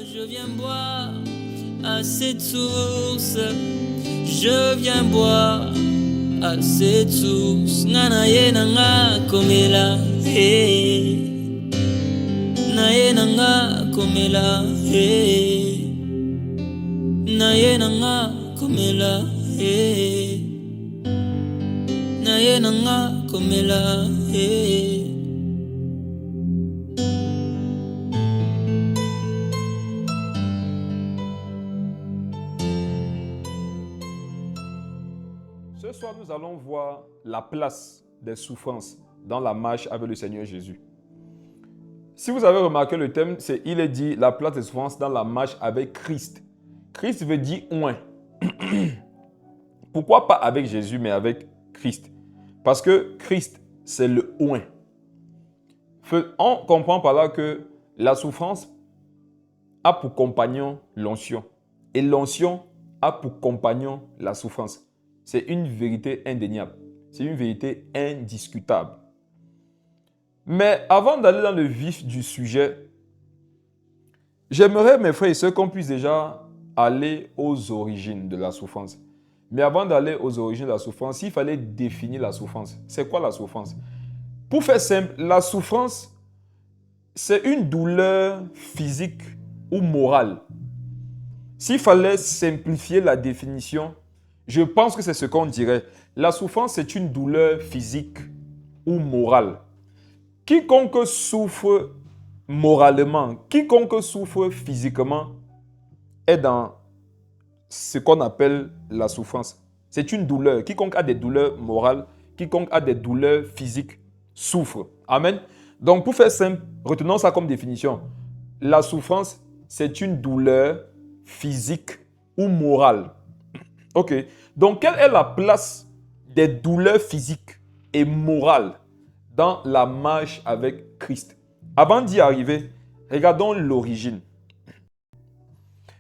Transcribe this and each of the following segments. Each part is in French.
Je viens boire à cette source. Je viens boire à cette source. Nanaye nanga komela, hey. Naye nanga komela, hey. Naye nanga komela, hey. Naye nanga komela, hey. Ce soir, nous allons voir la place des souffrances dans la marche avec le Seigneur Jésus. Si vous avez remarqué le thème, il est dit la place des souffrances dans la marche avec Christ. Christ veut dire oint. Pourquoi pas avec Jésus, mais avec Christ? Parce que Christ, c'est le oint. On comprend par là que la souffrance a pour compagnon l'onction. Et l'onction a pour compagnon la souffrance. C'est une vérité indéniable. C'est une vérité indiscutable. Mais avant d'aller dans le vif du sujet, j'aimerais, mes frères et sœurs, qu'on puisse déjà aller aux origines de la souffrance. Mais avant d'aller aux origines de la souffrance, il fallait définir la souffrance. C'est quoi la souffrance? Pour faire simple, la souffrance, c'est une douleur physique ou morale. S'il fallait simplifier la définition, je pense que c'est ce qu'on dirait. La souffrance, c'est une douleur physique ou morale. Quiconque souffre moralement, quiconque souffre physiquement est dans ce qu'on appelle la souffrance. C'est une douleur. Quiconque a des douleurs morales, quiconque a des douleurs physiques souffre. Amen. Donc, pour faire simple, retenons ça comme définition. La souffrance, c'est une douleur physique ou morale. Ok. Donc, quelle est la place des douleurs physiques et morales dans la marche avec Christ? Avant d'y arriver, regardons l'origine.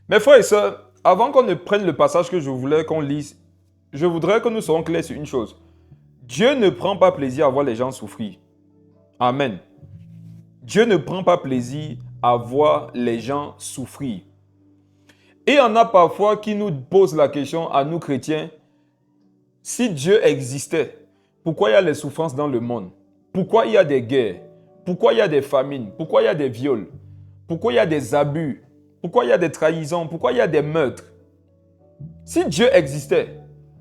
Mes frères et sœurs, avant qu'on ne prenne le passage que je voulais qu'on lise, je voudrais que nous soyons clairs sur une chose. Dieu ne prend pas plaisir à voir les gens souffrir. Amen. Dieu ne prend pas plaisir à voir les gens souffrir. Et il y en a parfois qui nous posent la question à nous chrétiens, si Dieu existait, pourquoi il y a les souffrances dans le monde? Pourquoi il y a des guerres? Pourquoi il y a des famines? Pourquoi il y a des viols? Pourquoi il y a des abus? Pourquoi il y a des trahisons? Pourquoi il y a des meurtres? Si Dieu existait,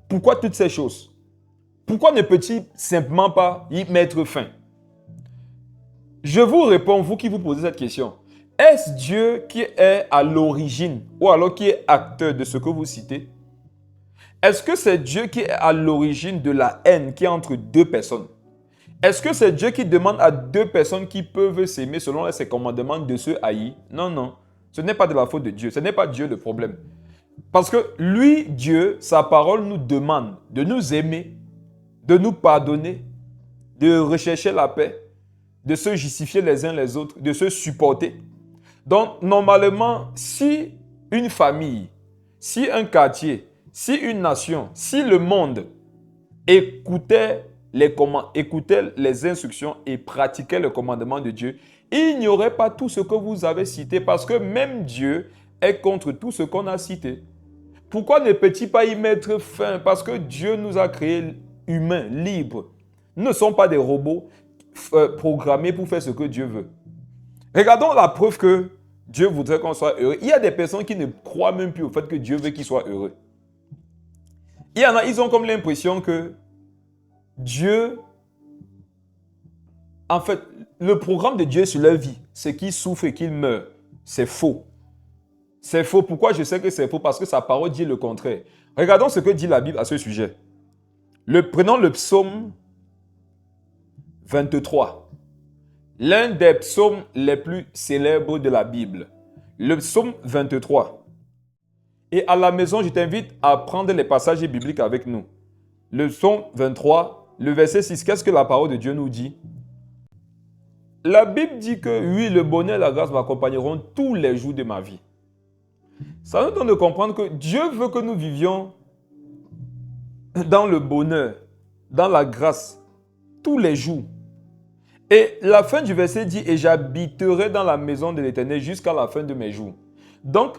pourquoi toutes ces choses? Pourquoi ne peut-il simplement pas y mettre fin? Je vous réponds, vous qui vous posez cette question. Est-ce Dieu qui est à l'origine ou alors qui est acteur de ce que vous citez? Est-ce que c'est Dieu qui est à l'origine de la haine qui est entre deux personnes? Est-ce que c'est Dieu qui demande à deux personnes qui peuvent s'aimer selon ses commandements de se haïr? Non, non. Ce n'est pas de la faute de Dieu. Ce n'est pas Dieu le problème. Parce que lui, Dieu, sa parole nous demande de nous aimer, de nous pardonner, de rechercher la paix, de se justifier les uns les autres, de se supporter. Donc, normalement, si une famille, si un quartier, si une nation, si le monde écoutait les instructions et pratiquait le commandement de Dieu, il n'y aurait pas tout ce que vous avez cité parce que même Dieu est contre tout ce qu'on a cité. Pourquoi ne peut-il pas y mettre fin? Parce que Dieu nous a créés humains, libres. Nous ne sommes pas des robots programmés pour faire ce que Dieu veut. Regardons la preuve que Dieu voudrait qu'on soit heureux. Il y a des personnes qui ne croient même plus au fait que Dieu veut qu'ils soient heureux. Il y en a, ils ont comme l'impression que Dieu, en fait, le programme de Dieu sur leur vie, c'est qu'ils souffrent et qu'ils meurent. C'est faux. C'est faux. Pourquoi je sais que c'est faux? Parce que sa parole dit le contraire. Regardons ce que dit la Bible à ce sujet. Prenons le psaume 23. L'un des psaumes les plus célèbres de la Bible. Le psaume 23. Et à la maison, je t'invite à prendre les passages bibliques avec nous. Le psaume 23, le verset 6. Qu'est-ce que la parole de Dieu nous dit? La Bible dit que oui, le bonheur et la grâce m'accompagneront tous les jours de ma vie. Ça nous donne de comprendre que Dieu veut que nous vivions dans le bonheur, dans la grâce, tous les jours. Et la fin du verset dit « Et j'habiterai dans la maison de l'Éternel jusqu'à la fin de mes jours. » Donc,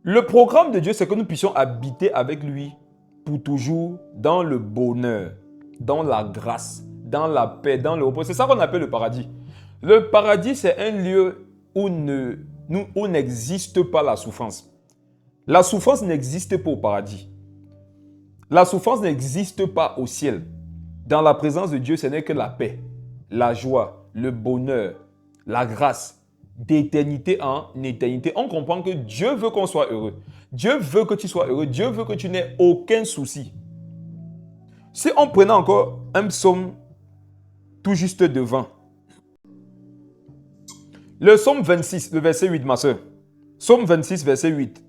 le programme de Dieu, c'est que nous puissions habiter avec lui pour toujours dans le bonheur, dans la grâce, dans la paix, dans le repos. C'est ça qu'on appelle le paradis. Le paradis, c'est un lieu où n'existe pas la souffrance. La souffrance n'existe pas au paradis. La souffrance n'existe pas au ciel. Dans la présence de Dieu, ce n'est que la paix, la joie, le bonheur, la grâce, d'éternité en éternité. On comprend que Dieu veut qu'on soit heureux. Dieu veut que tu sois heureux. Dieu veut que tu n'aies aucun souci. Si on prenait encore un psaume tout juste devant, le psaume 26, le verset 8, ma soeur. Psaume 26, verset 8.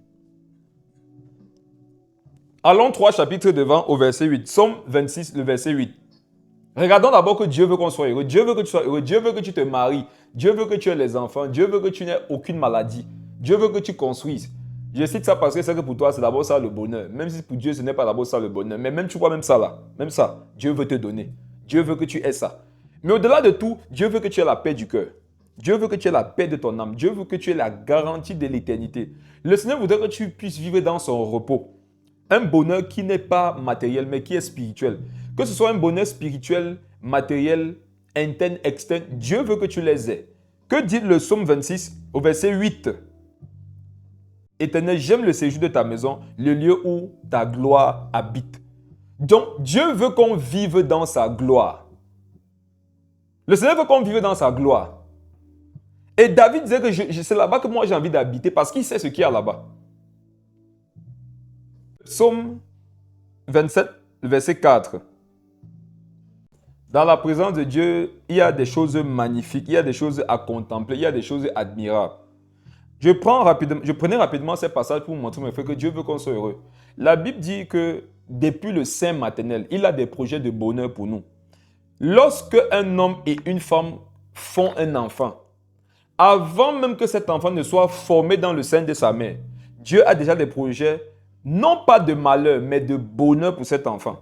Allons 3 chapitres devant au verset 8. Psaume 26, le verset 8. Regardons d'abord que Dieu veut qu'on soit heureux. Dieu veut que tu sois heureux. Dieu veut que tu te maries. Dieu veut que tu aies les enfants. Dieu veut que tu n'aies aucune maladie. Dieu veut que tu construises. Je cite ça parce que c'est que pour toi, c'est d'abord ça le bonheur. Même si pour Dieu, ce n'est pas d'abord ça le bonheur. Mais même tu vois, même ça là, même ça, Dieu veut te donner. Dieu veut que tu aies ça. Mais au-delà de tout, Dieu veut que tu aies la paix du cœur. Dieu veut que tu aies la paix de ton âme. Dieu veut que tu aies la garantie de l'éternité. Le Seigneur voudrait que tu puisses vivre dans son repos. Un bonheur qui n'est pas matériel, mais qui est spirituel. Que ce soit un bonheur spirituel, matériel, interne, externe, Dieu veut que tu les aies. Que dit le psaume 26 au verset 8? Éternel, j'aime le séjour de ta maison, le lieu où ta gloire habite. Donc, Dieu veut qu'on vive dans sa gloire. Le Seigneur veut qu'on vive dans sa gloire. Et David disait que c'est là-bas que moi j'ai envie d'habiter parce qu'il sait ce qu'il y a là-bas. Psaume 27, verset 4. Dans la présence de Dieu, il y a des choses magnifiques, il y a des choses à contempler, il y a des choses admirables. Je prenais rapidement ces passages pour vous montrer mes frères, que Dieu veut qu'on soit heureux. La Bible dit que depuis le sein maternel, il a des projets de bonheur pour nous. Lorsque un homme et une femme font un enfant, avant même que cet enfant ne soit formé dans le sein de sa mère, Dieu a déjà des projets, non pas de malheur, mais de bonheur pour cet enfant.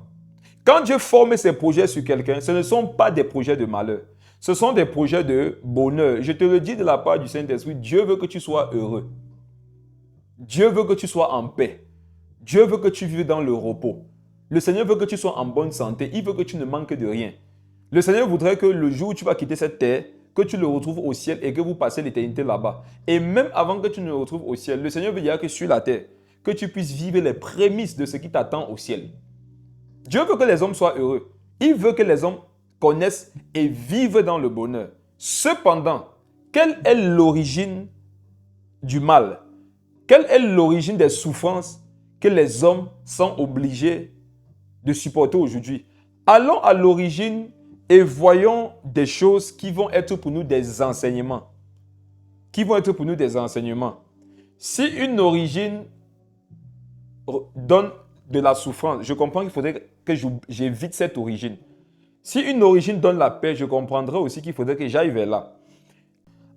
Quand Dieu forme ses projets sur quelqu'un, ce ne sont pas des projets de malheur. Ce sont des projets de bonheur. Je te le dis de la part du Saint-Esprit, Dieu veut que tu sois heureux. Dieu veut que tu sois en paix. Dieu veut que tu vives dans le repos. Le Seigneur veut que tu sois en bonne santé. Il veut que tu ne manques de rien. Le Seigneur voudrait que le jour où tu vas quitter cette terre, que tu le retrouves au ciel et que vous passez l'éternité là-bas. Et même avant que tu ne le retrouves au ciel, le Seigneur veut dire que sur la terre, que tu puisses vivre les prémices de ce qui t'attend au ciel. Dieu veut que les hommes soient heureux. Il veut que les hommes connaissent et vivent dans le bonheur. Cependant, quelle est l'origine du mal? Quelle est l'origine des souffrances que les hommes sont obligés de supporter aujourd'hui? Allons à l'origine et voyons des choses qui vont être pour nous des enseignements. Qui vont être pour nous des enseignements. Si une origine donne de la souffrance, je comprends qu'il faudrait que j'évite cette origine. Si une origine donne la paix, je comprendrai aussi qu'il faudrait que j'aille vers là.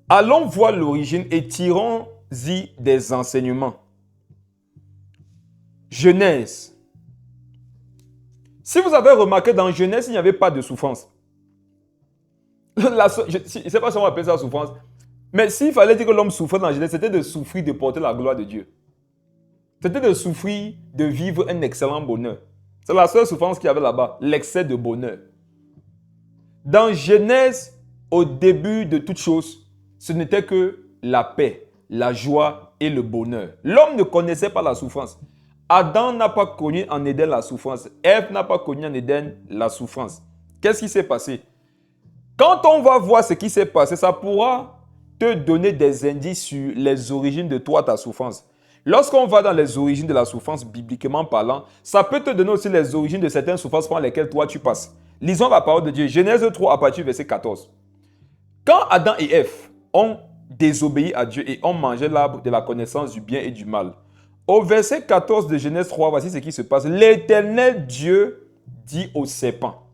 Allons voir l'origine et tirons-y des enseignements. Genèse. Si vous avez remarqué, dans Genèse, il n'y avait pas de souffrance. Je ne sais pas si on va appeler ça souffrance, mais s'il fallait dire que l'homme souffrait dans Genèse, c'était de souffrir de porter la gloire de Dieu. C'était de souffrir de vivre un excellent bonheur. C'est la seule souffrance qu'il y avait là-bas, l'excès de bonheur. Dans Genèse, au début de toute chose, ce n'était que la paix, la joie et le bonheur. L'homme ne connaissait pas la souffrance. Adam n'a pas connu en Éden la souffrance. Ève n'a pas connu en Éden la souffrance. Qu'est-ce qui s'est passé? Quand on va voir ce qui s'est passé, ça pourra te donner des indices sur les origines de toi, ta souffrance. Lorsqu'on va dans les origines de la souffrance, bibliquement parlant, ça peut te donner aussi les origines de certaines souffrances par lesquelles toi tu passes. Lisons la parole de Dieu. Genèse 3 à partir du verset 14. Quand Adam et Ève ont désobéi à Dieu et ont mangé l'arbre de la connaissance du bien et du mal, au verset 14 de Genèse 3, voici ce qui se passe. L'Éternel Dieu dit au serpent,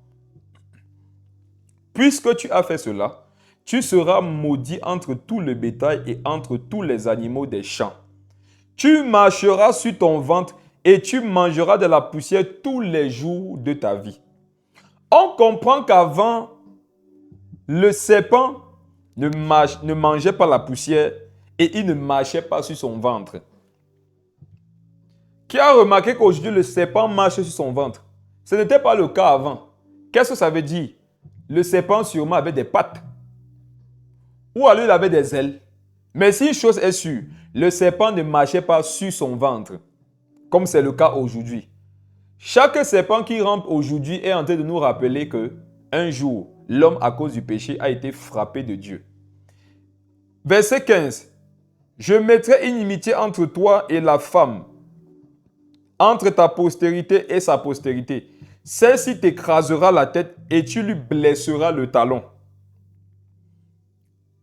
« Puisque tu as fait cela, tu seras maudit entre tout le bétail et entre tous les animaux des champs. Tu marcheras sur ton ventre et tu mangeras de la poussière tous les jours de ta vie. » On comprend qu'avant, le serpent ne mangeait pas la poussière et il ne marchait pas sur son ventre. Qui a remarqué qu'aujourd'hui le serpent marche sur son ventre? Ce n'était pas le cas avant. Qu'est-ce que ça veut dire? Le serpent sûrement avait des pattes. Ou alors il avait des ailes. Mais si une chose est sûre, le serpent ne marchait pas sur son ventre, comme c'est le cas aujourd'hui. Chaque serpent qui rampe aujourd'hui est en train de nous rappeler que un jour, l'homme à cause du péché a été frappé de Dieu. Verset 15. Je mettrai une inimitié entre toi et la femme, entre ta postérité et sa postérité. Celle-ci t'écrasera la tête et tu lui blesseras le talon.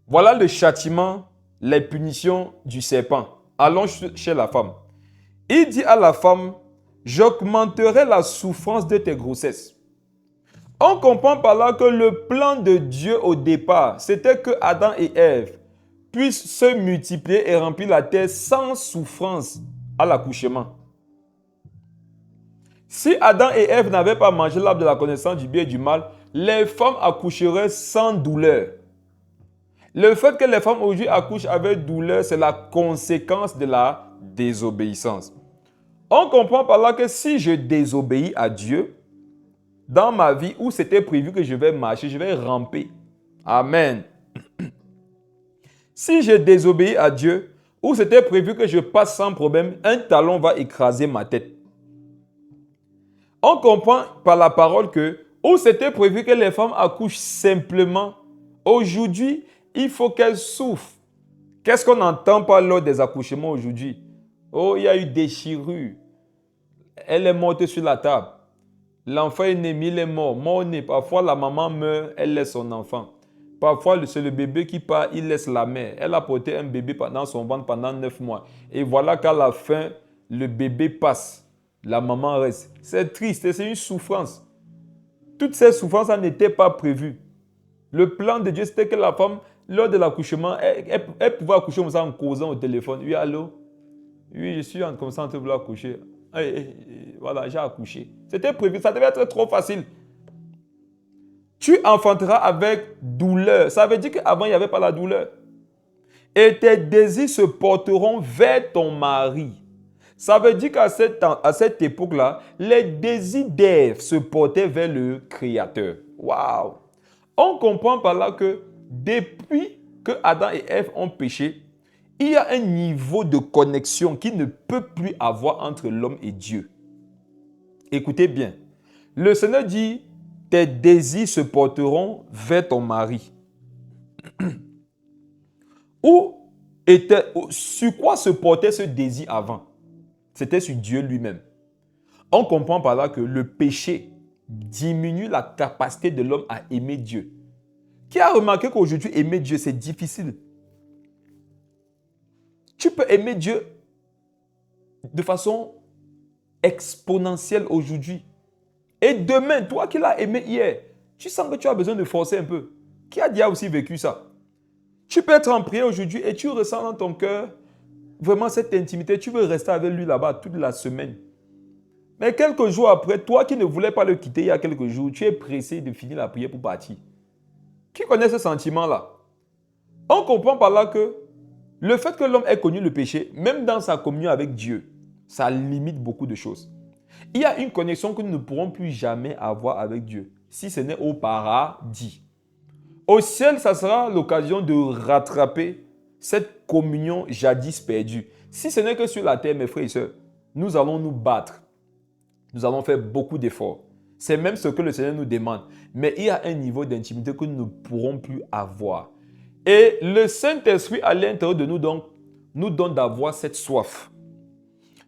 Voilà le châtiment, les punitions du serpent. Allons chez la femme. Il dit à la femme, j'augmenterai la souffrance de tes grossesses. On comprend par là que le plan de Dieu au départ, c'était que Adam et Ève puissent se multiplier et remplir la terre sans souffrance à l'accouchement. Si Adam et Ève n'avaient pas mangé l'arbre de la connaissance du bien et du mal, les femmes accoucheraient sans douleur. Le fait que les femmes aujourd'hui accouchent avec douleur, c'est la conséquence de la désobéissance. On comprend par là que si je désobéis à Dieu, dans ma vie où c'était prévu que je vais marcher, je vais ramper. Amen. Si je désobéis à Dieu, où c'était prévu que je passe sans problème, un talon va écraser ma tête. On comprend par la parole que, où c'était prévu que les femmes accouchent simplement, aujourd'hui, il faut qu'elles souffrent. Qu'est-ce qu'on n'entend pas lors des accouchements aujourd'hui? Oh, il y a eu déchirure. Elle est morte sur la table. L'enfant est né, mais il est mort. Mort-né. Parfois, la maman meurt, elle laisse son enfant. Parfois, c'est le bébé qui part, il laisse la mère. Elle a porté un bébé dans son ventre pendant 9 mois. Et voilà qu'à la fin, le bébé passe. La maman reste. C'est triste, c'est une souffrance. Toutes ces souffrances n'étaient pas prévues. Le plan de Dieu, c'était que la femme, lors de l'accouchement, elle pouvait accoucher comme ça en causant au téléphone. Oui, allô? Oui, je suis comme ça en train de vouloir accoucher. Voilà, j'ai accouché. C'était prévu, ça devait être trop facile. Tu enfanteras avec douleur. Ça veut dire qu'avant, il n'y avait pas la douleur. Et tes désirs se porteront vers ton mari. Ça veut dire qu'à cette époque-là, les désirs d'Ève se portaient vers le Créateur. Waouh! On comprend par là que depuis que Adam et Ève ont péché, il y a un niveau de connexion qui ne peut plus avoir entre l'homme et Dieu. Écoutez bien. Le Seigneur dit, tes désirs se porteront vers ton mari. Sur quoi se portait ce désir avant? C'était sur Dieu lui-même. On comprend par là que le péché diminue la capacité de l'homme à aimer Dieu. Qui a remarqué qu'aujourd'hui, aimer Dieu, c'est difficile? Tu peux aimer Dieu de façon exponentielle aujourd'hui. Et demain, toi qui l'as aimé hier, tu sens que tu as besoin de forcer un peu. Qui a déjà aussi vécu ça? Tu peux être en prière aujourd'hui et tu ressens dans ton cœur vraiment cette intimité. Tu veux rester avec lui là-bas toute la semaine. Mais quelques jours après, toi qui ne voulais pas le quitter il y a quelques jours, tu es pressé de finir la prière pour partir. Qui connaît ce sentiment-là? On comprend par là que le fait que l'homme ait connu le péché, même dans sa communion avec Dieu, ça limite beaucoup de choses. Il y a une connexion que nous ne pourrons plus jamais avoir avec Dieu, si ce n'est au paradis. Au ciel, ça sera l'occasion de rattraper cette communion jadis perdue. Si ce n'est que sur la terre, mes frères et sœurs, nous allons nous battre. Nous allons faire beaucoup d'efforts. C'est même ce que le Seigneur nous demande. Mais il y a un niveau d'intimité que nous ne pourrons plus avoir. Et le Saint-Esprit à l'intérieur de nous, donc, nous donne d'avoir cette soif.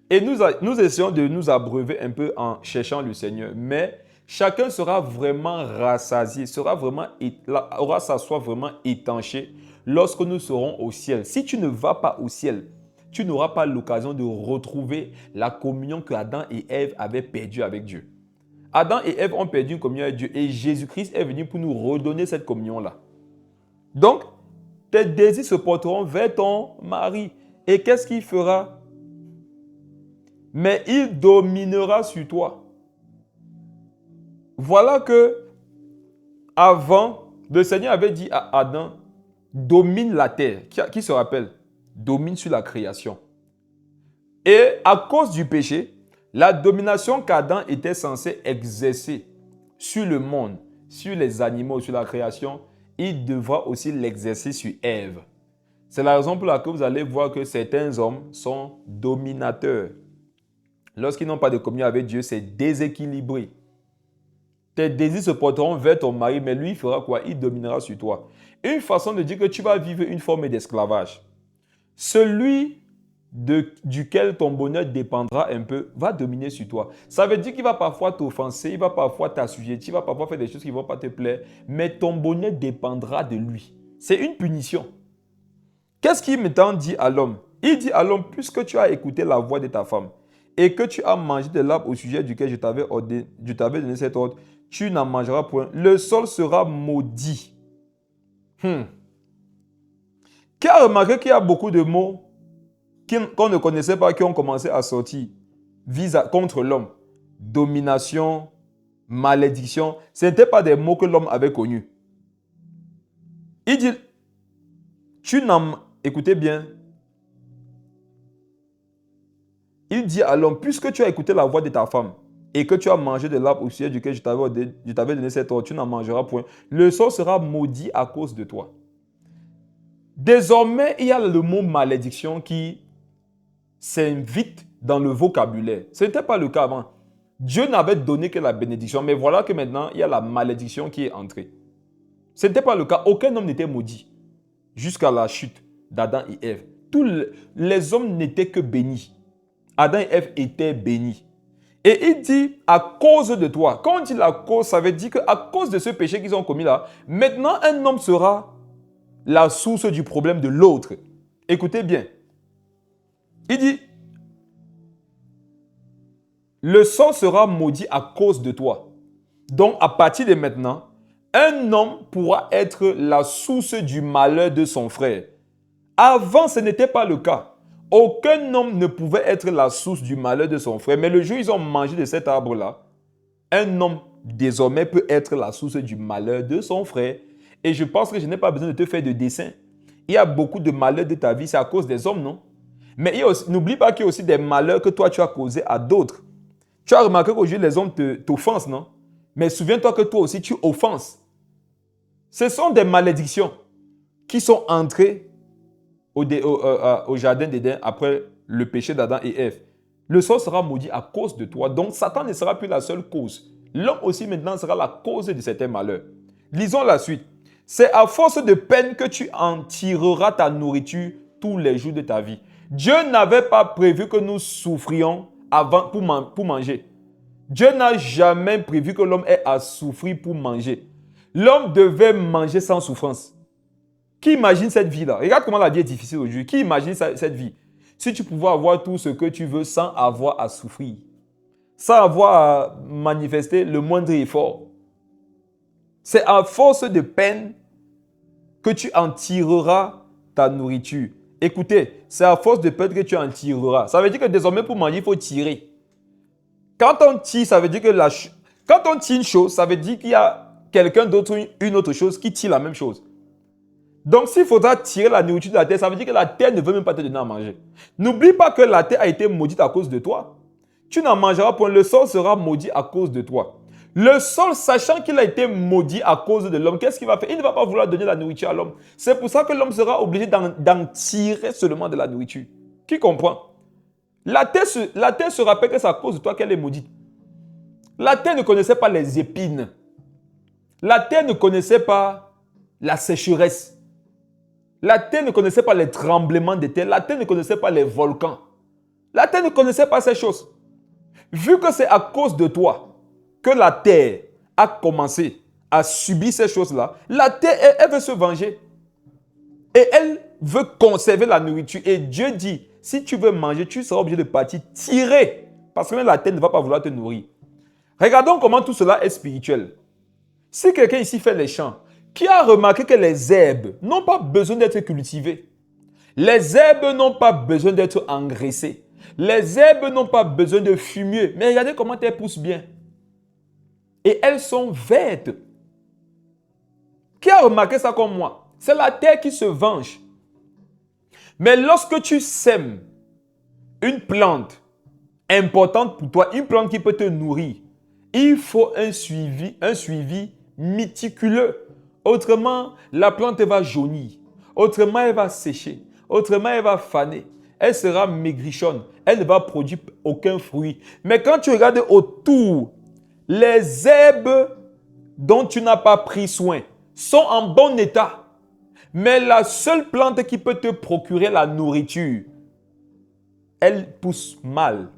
Et nous essayons de nous abreuver un peu en cherchant le Seigneur. Mais chacun sera vraiment rassasié, aura sa soif vraiment étanchée lorsque nous serons au ciel. Si tu ne vas pas au ciel, tu n'auras pas l'occasion de retrouver la communion que Adam et Ève avaient perdue avec Dieu. Adam et Ève ont perdu une communion avec Dieu et Jésus-Christ est venu pour nous redonner cette communion-là. Donc, tes désirs se porteront vers ton mari. Et qu'est-ce qu'il fera? Mais il dominera sur toi. Voilà que, avant, le Seigneur avait dit à Adam, domine la terre. Qui se rappelle? domine sur la création. Et à cause du péché, la domination qu'Adam était censé exercer sur le monde, sur les animaux, sur la création, il devra aussi l'exercer sur Ève. C'est la raison pour laquelle vous allez voir que certains hommes sont dominateurs. Lorsqu'ils n'ont pas de communion avec Dieu, c'est déséquilibré. Tes désirs se porteront vers ton mari, mais lui, il fera quoi? Il dominera sur toi. Une façon de dire que tu vas vivre une forme d'esclavage. Celui duquel ton bonheur dépendra un peu va dominer sur toi. Ça veut dire qu'il va parfois t'offenser, il va parfois t'assujettir, il va parfois faire des choses qui ne vont pas te plaire, mais ton bonheur dépendra de lui. C'est une punition. Qu'est-ce qu'il maintenant dit à l'homme? Il dit à l'homme, puisque tu as écouté la voix de ta femme et que tu as mangé de l'arbre au sujet duquel je t'avais donné cet ordre, tu n'en mangeras point. Le sol sera maudit. Qui a remarqué qu'il y a beaucoup de mots qu'on ne connaissait pas, qui ont commencé à sortir contre l'homme? Domination, malédiction. Ce n'étaient pas des mots que l'homme avait connus. Il dit, écoutez bien. Il dit à l'homme, puisque tu as écouté la voix de ta femme et que tu as mangé de l'arbre au sujet duquel je t'avais donné cet ordre, tu n'en mangeras point. Le sol sera maudit à cause de toi. Désormais, il y a le mot malédiction qui s'invite dans le vocabulaire. Ce n'était pas le cas avant. Dieu n'avait donné que la bénédiction, mais voilà que maintenant, il y a la malédiction qui est entrée. Ce n'était pas le cas. Aucun homme n'était maudit jusqu'à la chute d'Adam et Ève. Tous les hommes n'étaient que bénis. Adam et Ève étaient bénis. Et il dit, à cause de toi. Quand on dit la cause, ça veut dire qu'à cause de ce péché qu'ils ont commis là, maintenant un homme sera la source du problème de l'autre. Écoutez bien. Il dit, le sang sera maudit à cause de toi. Donc, à partir de maintenant, un homme pourra être la source du malheur de son frère. Avant, ce n'était pas le cas. Aucun homme ne pouvait être la source du malheur de son frère. Mais le jour où ils ont mangé de cet arbre-là, un homme désormais peut être la source du malheur de son frère. Et je pense que je n'ai pas besoin de te faire de dessin. Il y a beaucoup de malheurs de ta vie, c'est à cause des hommes, non? Mais n'oublie pas qu'il y a aussi des malheurs que toi tu as causés à d'autres. Tu as remarqué qu'aujourd'hui les hommes t'offensent, non? Mais souviens-toi que toi aussi tu offenses. Ce sont des malédictions qui sont entrées au jardin d'Éden après le péché d'Adam et Ève. Le sol sera maudit à cause de toi. Donc Satan ne sera plus la seule cause. L'homme aussi maintenant sera la cause de certains malheurs. Lisons la suite. C'est à force de peine que tu en tireras ta nourriture tous les jours de ta vie. Dieu n'avait pas prévu que nous souffrions pour manger. Dieu n'a jamais prévu que l'homme ait à souffrir pour manger. L'homme devait manger sans souffrance. Qui imagine cette vie-là? Regarde comment la vie est difficile aujourd'hui. Qui imagine cette vie? Si tu pouvais avoir tout ce que tu veux sans avoir à souffrir, sans avoir à manifester le moindre effort. C'est à force de peine que tu en tireras ta nourriture. Écoutez, c'est à force de peine que tu en tireras. Ça veut dire que désormais pour manger, il faut tirer. Quand on tire, ça veut dire que quand on tire une chose, ça veut dire qu'il y a quelqu'un d'autre, une autre chose qui tire la même chose. Donc, s'il faudra tirer la nourriture de la terre, ça veut dire que la terre ne veut même pas te donner à manger. N'oublie pas que la terre a été maudite à cause de toi. Tu n'en mangeras point, le sol sera maudit à cause de toi. Le sol, sachant qu'il a été maudit à cause de l'homme, qu'est-ce qu'il va faire? Il ne va pas vouloir donner la nourriture à l'homme. C'est pour ça que l'homme sera obligé d'en tirer seulement de la nourriture. Qui comprend? La terre se rappelle que c'est à cause de toi qu'elle est maudite. La terre ne connaissait pas les épines. La terre ne connaissait pas la sécheresse. La terre ne connaissait pas les tremblements de terre. La terre ne connaissait pas les volcans. La terre ne connaissait pas ces choses. Vu que c'est à cause de toi que la terre a commencé à subir ces choses-là, la terre, elle veut se venger. Et elle veut conserver la nourriture. Et Dieu dit, si tu veux manger, tu seras obligé de partir tirer. Parce que même la terre ne va pas vouloir te nourrir. Regardons comment tout cela est spirituel. Si quelqu'un ici fait les champs, qui a remarqué que les herbes n'ont pas besoin d'être cultivées? Les herbes n'ont pas besoin d'être engraissées. Les herbes n'ont pas besoin de fumier. Mais regardez comment elles poussent bien. Et elles sont vertes. Qui a remarqué ça comme moi? C'est la terre qui se venge. Mais lorsque tu sèmes une plante importante pour toi, une plante qui peut te nourrir, il faut un suivi méticuleux. Autrement, la plante va jaunir. Autrement, elle va sécher. Autrement, elle va faner. Elle sera maigrichonne. Elle ne va produire aucun fruit. Mais quand tu regardes autour, les herbes dont tu n'as pas pris soin sont en bon état. Mais la seule plante qui peut te procurer la nourriture, elle pousse mal.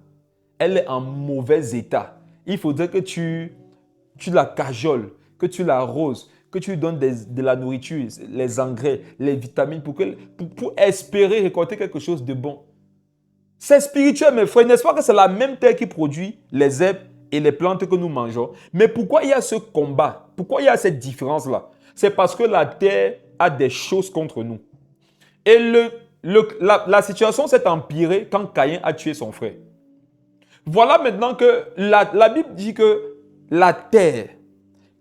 Elle est en mauvais état. Il faudrait que tu la cajoles, que tu l'arroses, que tu lui donnes de la nourriture, les engrais, les vitamines pour espérer récolter quelque chose de bon. C'est spirituel, mes frères. N'est-ce pas que c'est la même terre qui produit les herbes et les plantes que nous mangeons? Mais pourquoi il y a ce combat? Pourquoi il y a cette différence-là? C'est parce que la terre a des choses contre nous. Et la situation s'est empirée quand Caïn a tué son frère. Voilà maintenant que la Bible dit que la terre,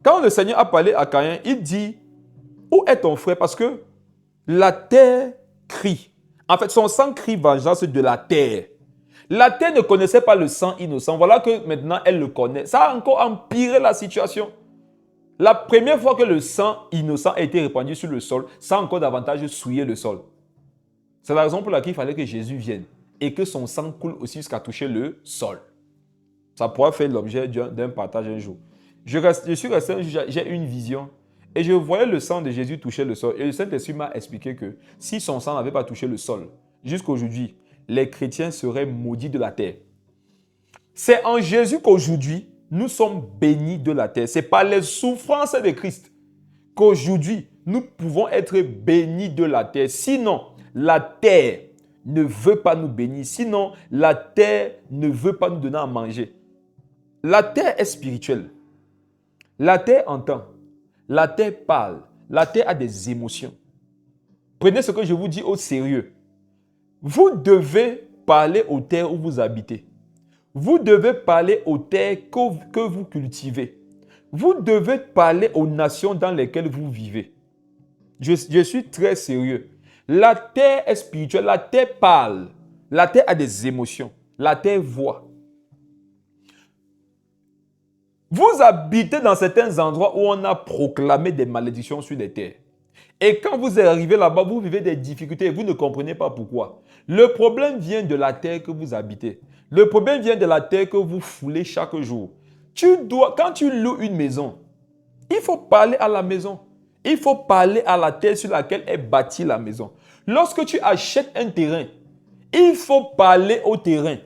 quand le Seigneur a parlé à Caïn, il dit, où est ton frère? Parce que la terre crie. En fait, son sang crie vengeance de la terre. La terre ne connaissait pas le sang innocent. Voilà que maintenant, elle le connaît. Ça a encore empiré la situation. La première fois que le sang innocent a été répandu sur le sol, ça a encore davantage souillé le sol. C'est la raison pour laquelle il fallait que Jésus vienne et que son sang coule aussi jusqu'à toucher le sol. Ça pourra faire l'objet d'un partage un jour. Je suis resté un jour, j'ai une vision et je voyais le sang de Jésus toucher le sol. Et le Saint-Esprit m'a expliqué que si son sang n'avait pas touché le sol, jusqu'aujourd'hui, les chrétiens seraient maudits de la terre. C'est en Jésus qu'aujourd'hui, nous sommes bénis de la terre. C'est par les souffrances de Christ qu'aujourd'hui, nous pouvons être bénis de la terre. Sinon, la terre ne veut pas nous bénir. Sinon, la terre ne veut pas nous donner à manger. La terre est spirituelle. La terre entend. La terre parle. La terre a des émotions. Prenez ce que je vous dis au sérieux. Vous devez parler aux terres où vous habitez. Vous devez parler aux terres que vous cultivez. Vous devez parler aux nations dans lesquelles vous vivez. Je suis très sérieux. La terre est spirituelle. La terre parle. La terre a des émotions. La terre voit. Vous habitez dans certains endroits où on a proclamé des malédictions sur les terres. Et quand vous arrivez là-bas, vous vivez des difficultés et vous ne comprenez pas pourquoi. Le problème vient de la terre que vous habitez. Le problème vient de la terre que vous foulez chaque jour. Quand tu loues une maison, il faut parler à la maison. Il faut parler à la terre sur laquelle est bâtie la maison. Lorsque tu achètes un terrain, il faut parler au terrain.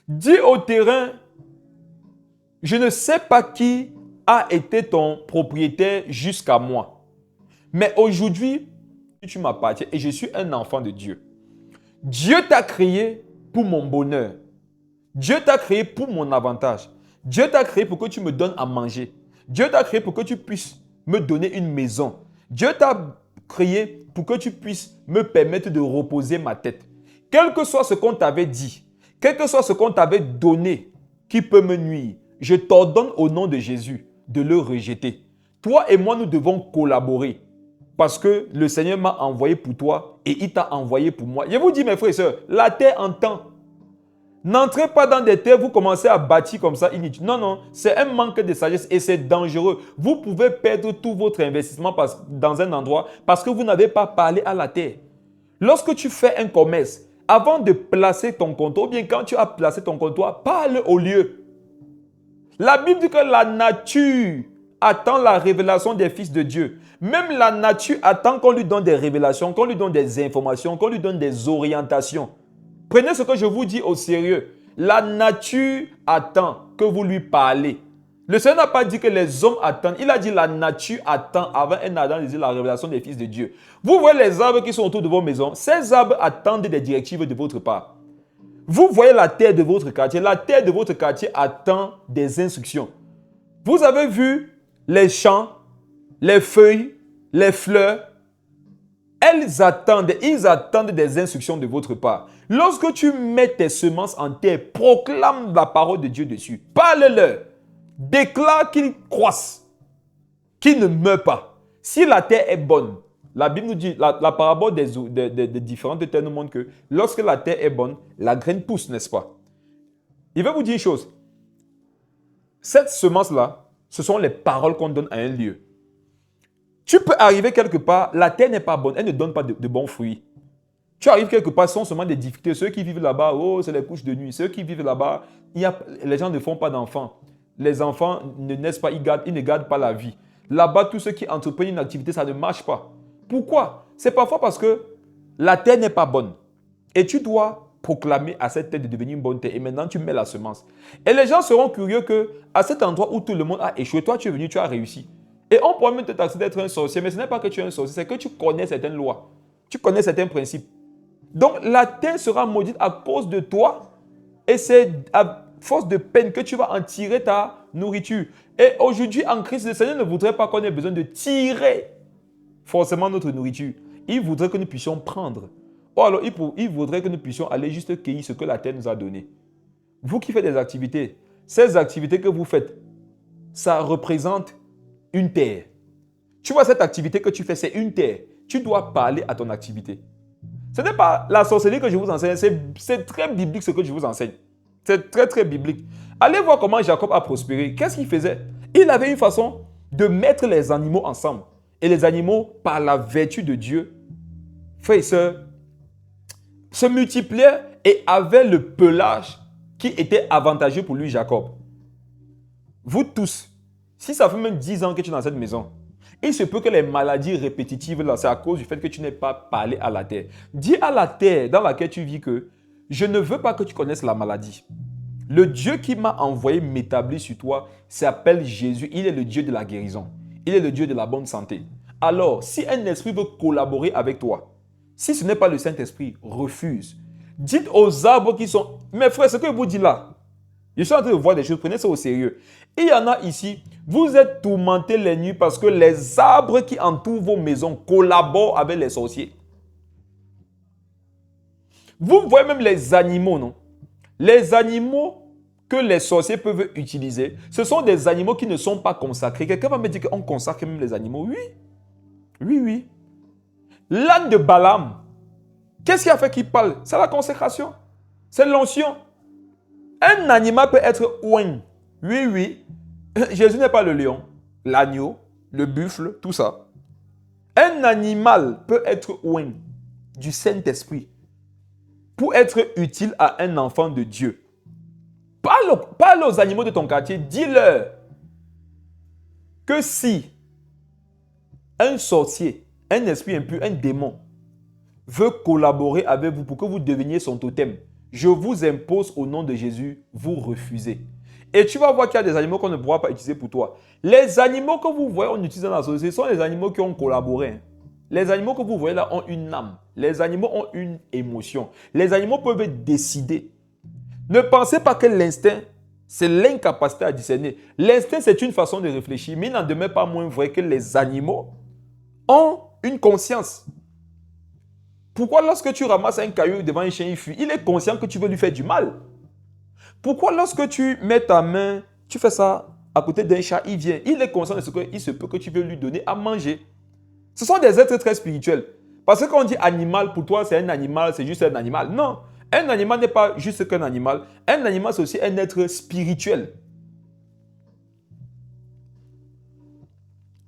Dis au terrain, je ne sais pas qui a été ton propriétaire jusqu'à moi. Mais aujourd'hui, tu m'appartiens et je suis un enfant de Dieu. Dieu t'a créé pour mon bonheur. Dieu t'a créé pour mon avantage. Dieu t'a créé pour que tu me donnes à manger. Dieu t'a créé pour que tu puisses me donner une maison. Dieu t'a créé pour que tu puisses me permettre de reposer ma tête. Quel que soit ce qu'on t'avait dit, quel que soit ce qu'on t'avait donné qui peut me nuire, je t'ordonne au nom de Jésus de le rejeter. Toi et moi, nous devons collaborer parce que le Seigneur m'a envoyé pour toi et il t'a envoyé pour moi. Je vous dis, mes frères et sœurs, la terre entend. N'entrez pas dans des terres, vous commencez à bâtir comme ça. Non, non, c'est un manque de sagesse et c'est dangereux. Vous pouvez perdre tout votre investissement dans un endroit parce que vous n'avez pas parlé à la terre. Lorsque tu fais un commerce, avant de placer ton comptoir, ou bien quand tu as placé ton comptoir, parle au lieu. La Bible dit que la nature attend la révélation des fils de Dieu. Même la nature attend qu'on lui donne des révélations, qu'on lui donne des informations, qu'on lui donne des orientations. Prenez ce que je vous dis au sérieux. La nature attend que vous lui parlez. Le Seigneur n'a pas dit que les hommes attendent. Il a dit la nature attend avant un Adam de dire la révélation des fils de Dieu. Vous voyez les arbres qui sont autour de vos maisons. Ces arbres attendent des directives de votre part. Vous voyez la terre de votre quartier. La terre de votre quartier attend des instructions. Vous avez vu les champs, les feuilles, les fleurs. Ils attendent des instructions de votre part. Lorsque tu mets tes semences en terre, proclame la parole de Dieu dessus. Parle-leur. Déclare qu'ils croissent, qu'ils ne meurent pas. Si la terre est bonne, La Bible nous dit, la parabole des différentes terres nous montre que lorsque la terre est bonne, la graine pousse, n'est-ce pas? Il veut vous dire une chose. Cette semence-là, ce sont les paroles qu'on donne à un lieu. Tu peux arriver quelque part, la terre n'est pas bonne, elle ne donne pas de bons fruits. Tu arrives quelque part, ce sont seulement des difficultés. Ceux qui vivent là-bas, oh, c'est les couches de nuit. Ceux qui vivent là-bas, les gens ne font pas d'enfants. Les enfants ne naissent pas, ils ne gardent pas la vie. Là-bas, tous ceux qui entreprennent une activité, ça ne marche pas. Pourquoi? C'est parfois parce que la terre n'est pas bonne. Et tu dois proclamer à cette terre de devenir une bonne terre. Et maintenant, tu mets la semence. Et les gens seront curieux qu'à cet endroit où tout le monde a échoué, toi, tu es venu, tu as réussi. Et on pourrait même te taxer d'être un sorcier, mais ce n'est pas que tu es un sorcier, c'est que tu connais certaines lois. Tu connais certains principes. Donc, la terre sera maudite à cause de toi. Et c'est à force de peine que tu vas en tirer ta nourriture. Et aujourd'hui, en Christ, le Seigneur ne voudrait pas qu'on ait besoin de tirer forcément notre nourriture. Il voudrait que nous puissions prendre. Ou alors, il voudrait que nous puissions aller juste cueillir ce que la terre nous a donné. Vous qui faites des activités, ces activités que vous faites, ça représente une terre. Tu vois, cette activité que tu fais, c'est une terre. Tu dois parler à ton activité. Ce n'est pas la sorcellerie que je vous enseigne, c'est très biblique ce que je vous enseigne. C'est très, très biblique. Allez voir comment Jacob a prospéré. Qu'est-ce qu'il faisait? Il avait une façon de mettre les animaux ensemble. Et les animaux, par la vertu de Dieu, frères et sœurs, se multipliaient et avaient le pelage qui était avantageux pour lui, Jacob. Vous tous, si ça fait même 10 ans que tu es dans cette maison, il se peut que les maladies répétitives, là, c'est à cause du fait que tu n'aies pas parlé à la terre. Dis à la terre dans laquelle tu vis que je ne veux pas que tu connaisses la maladie. Le Dieu qui m'a envoyé m'établir sur toi s'appelle Jésus. Il est le Dieu de la guérison. Il est le Dieu de la bonne santé. Alors, si un esprit veut collaborer avec toi, si ce n'est pas le Saint-Esprit, refuse. Dites aux arbres qui sont... Mes frères, ce que je vous dis là, je suis en train de voir des choses, prenez ça au sérieux. Il y en a ici, vous êtes tourmentés les nuits parce que les arbres qui entourent vos maisons collaborent avec les sorciers. Vous voyez même les animaux, non? Les animaux que les sorciers peuvent utiliser, ce sont des animaux qui ne sont pas consacrés. Quelqu'un va me dire qu'on consacre même les animaux. Oui. Oui, oui. L'âne de Balaam, qu'est-ce qui a fait qu'il parle? C'est la consécration. C'est l'onction. Un animal peut être oint. Oui, oui. Jésus n'est pas le lion, l'agneau, le buffle, tout ça. Un animal peut être oint du Saint-Esprit pour être utile à un enfant de Dieu. Parle aux animaux de ton quartier, dis-leur que si un sorcier, un esprit impur, un démon veut collaborer avec vous pour que vous deveniez son totem, je vous impose au nom de Jésus, vous refusez. Et tu vas voir qu'il y a des animaux qu'on ne pourra pas utiliser pour toi. Les animaux que vous voyez, on utilise dans la société, sont les animaux qui ont collaboré. Les animaux que vous voyez là ont une âme. Les animaux ont une émotion. Les animaux peuvent décider. Ne pensez pas que l'instinct, c'est l'incapacité à discerner. L'instinct, c'est une façon de réfléchir, mais il n'en demeure pas moins vrai que les animaux ont une conscience. Pourquoi lorsque tu ramasses un caillou devant un chien, il fuit? Il est conscient que tu veux lui faire du mal. Pourquoi lorsque tu mets ta main, tu fais ça à côté d'un chat, il vient. Il est conscient de ce qu'il se peut que tu veux lui donner à manger. Ce sont des êtres très spirituels. Parce que quand on dit animal, pour toi, c'est un animal, c'est juste un animal. Non, un animal n'est pas juste qu'un animal. Un animal, c'est aussi un être spirituel.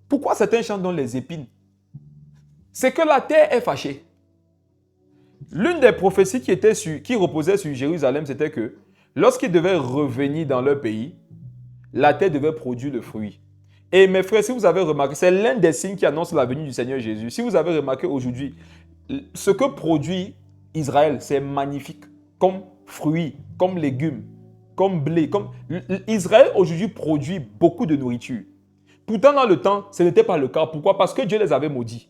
Pourquoi certains chantent dans les épines? C'est que la terre est fâchée. L'une des prophéties qui reposait sur Jérusalem, c'était que lorsqu'ils devaient revenir dans leur pays, la terre devait produire le fruit. Et mes frères, si vous avez remarqué, c'est l'un des signes qui annonce la venue du Seigneur Jésus. Si vous avez remarqué aujourd'hui, ce que produit Israël, c'est magnifique. Comme fruits, comme légumes, comme blé. Israël aujourd'hui produit beaucoup de nourriture. Pourtant, dans le temps, ce n'était pas le cas. Pourquoi? Parce que Dieu les avait maudits.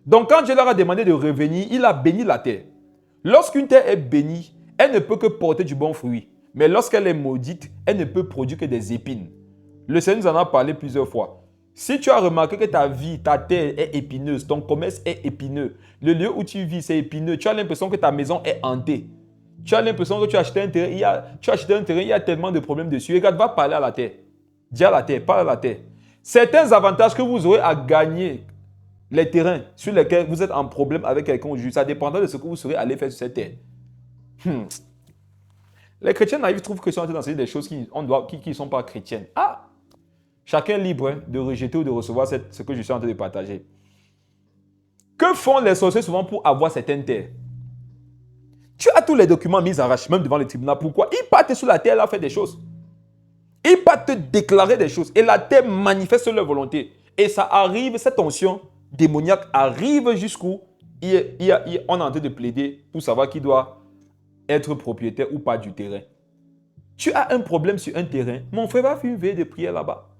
Donc, quand Dieu leur a demandé de revenir, il a béni la terre. Lorsqu'une terre est bénie, elle ne peut que porter du bon fruit. Mais lorsqu'elle est maudite, elle ne peut produire que des épines. Le Seigneur nous en a parlé plusieurs fois. Si tu as remarqué que ta vie, ta terre est épineuse, ton commerce est épineux, le lieu où tu vis, c'est épineux, tu as l'impression que ta maison est hantée. Tu as l'impression que tu as acheté un terrain, il y a tellement de problèmes dessus. Regarde, va parler à la terre. Dis à la terre, parle à la terre. Certains avantages que vous aurez à gagner les terrains sur lesquels vous êtes en problème avec quelqu'un aujourd'hui, ça dépendra de ce que vous serez allé faire sur cette terre. Les chrétiens naïfs trouvent que si on est d'enseigner des choses qui ne sont pas chrétiennes. Ah! Chacun est libre de rejeter ou de recevoir ce que je suis en train de partager. Que font les sorciers souvent pour avoir certaines terres? Tu as tous les documents mis en rachis, même devant le tribunal. Pourquoi? Ils partent sur la terre là faire des choses. Ils partent te déclarer des choses. Et la terre manifeste leur volonté. Et ça arrive, cette tension démoniaque arrive jusqu'où on est en train de plaider pour savoir qui doit être propriétaire ou pas du terrain. Tu as un problème sur un terrain, mon frère va faire une veille de prière là-bas.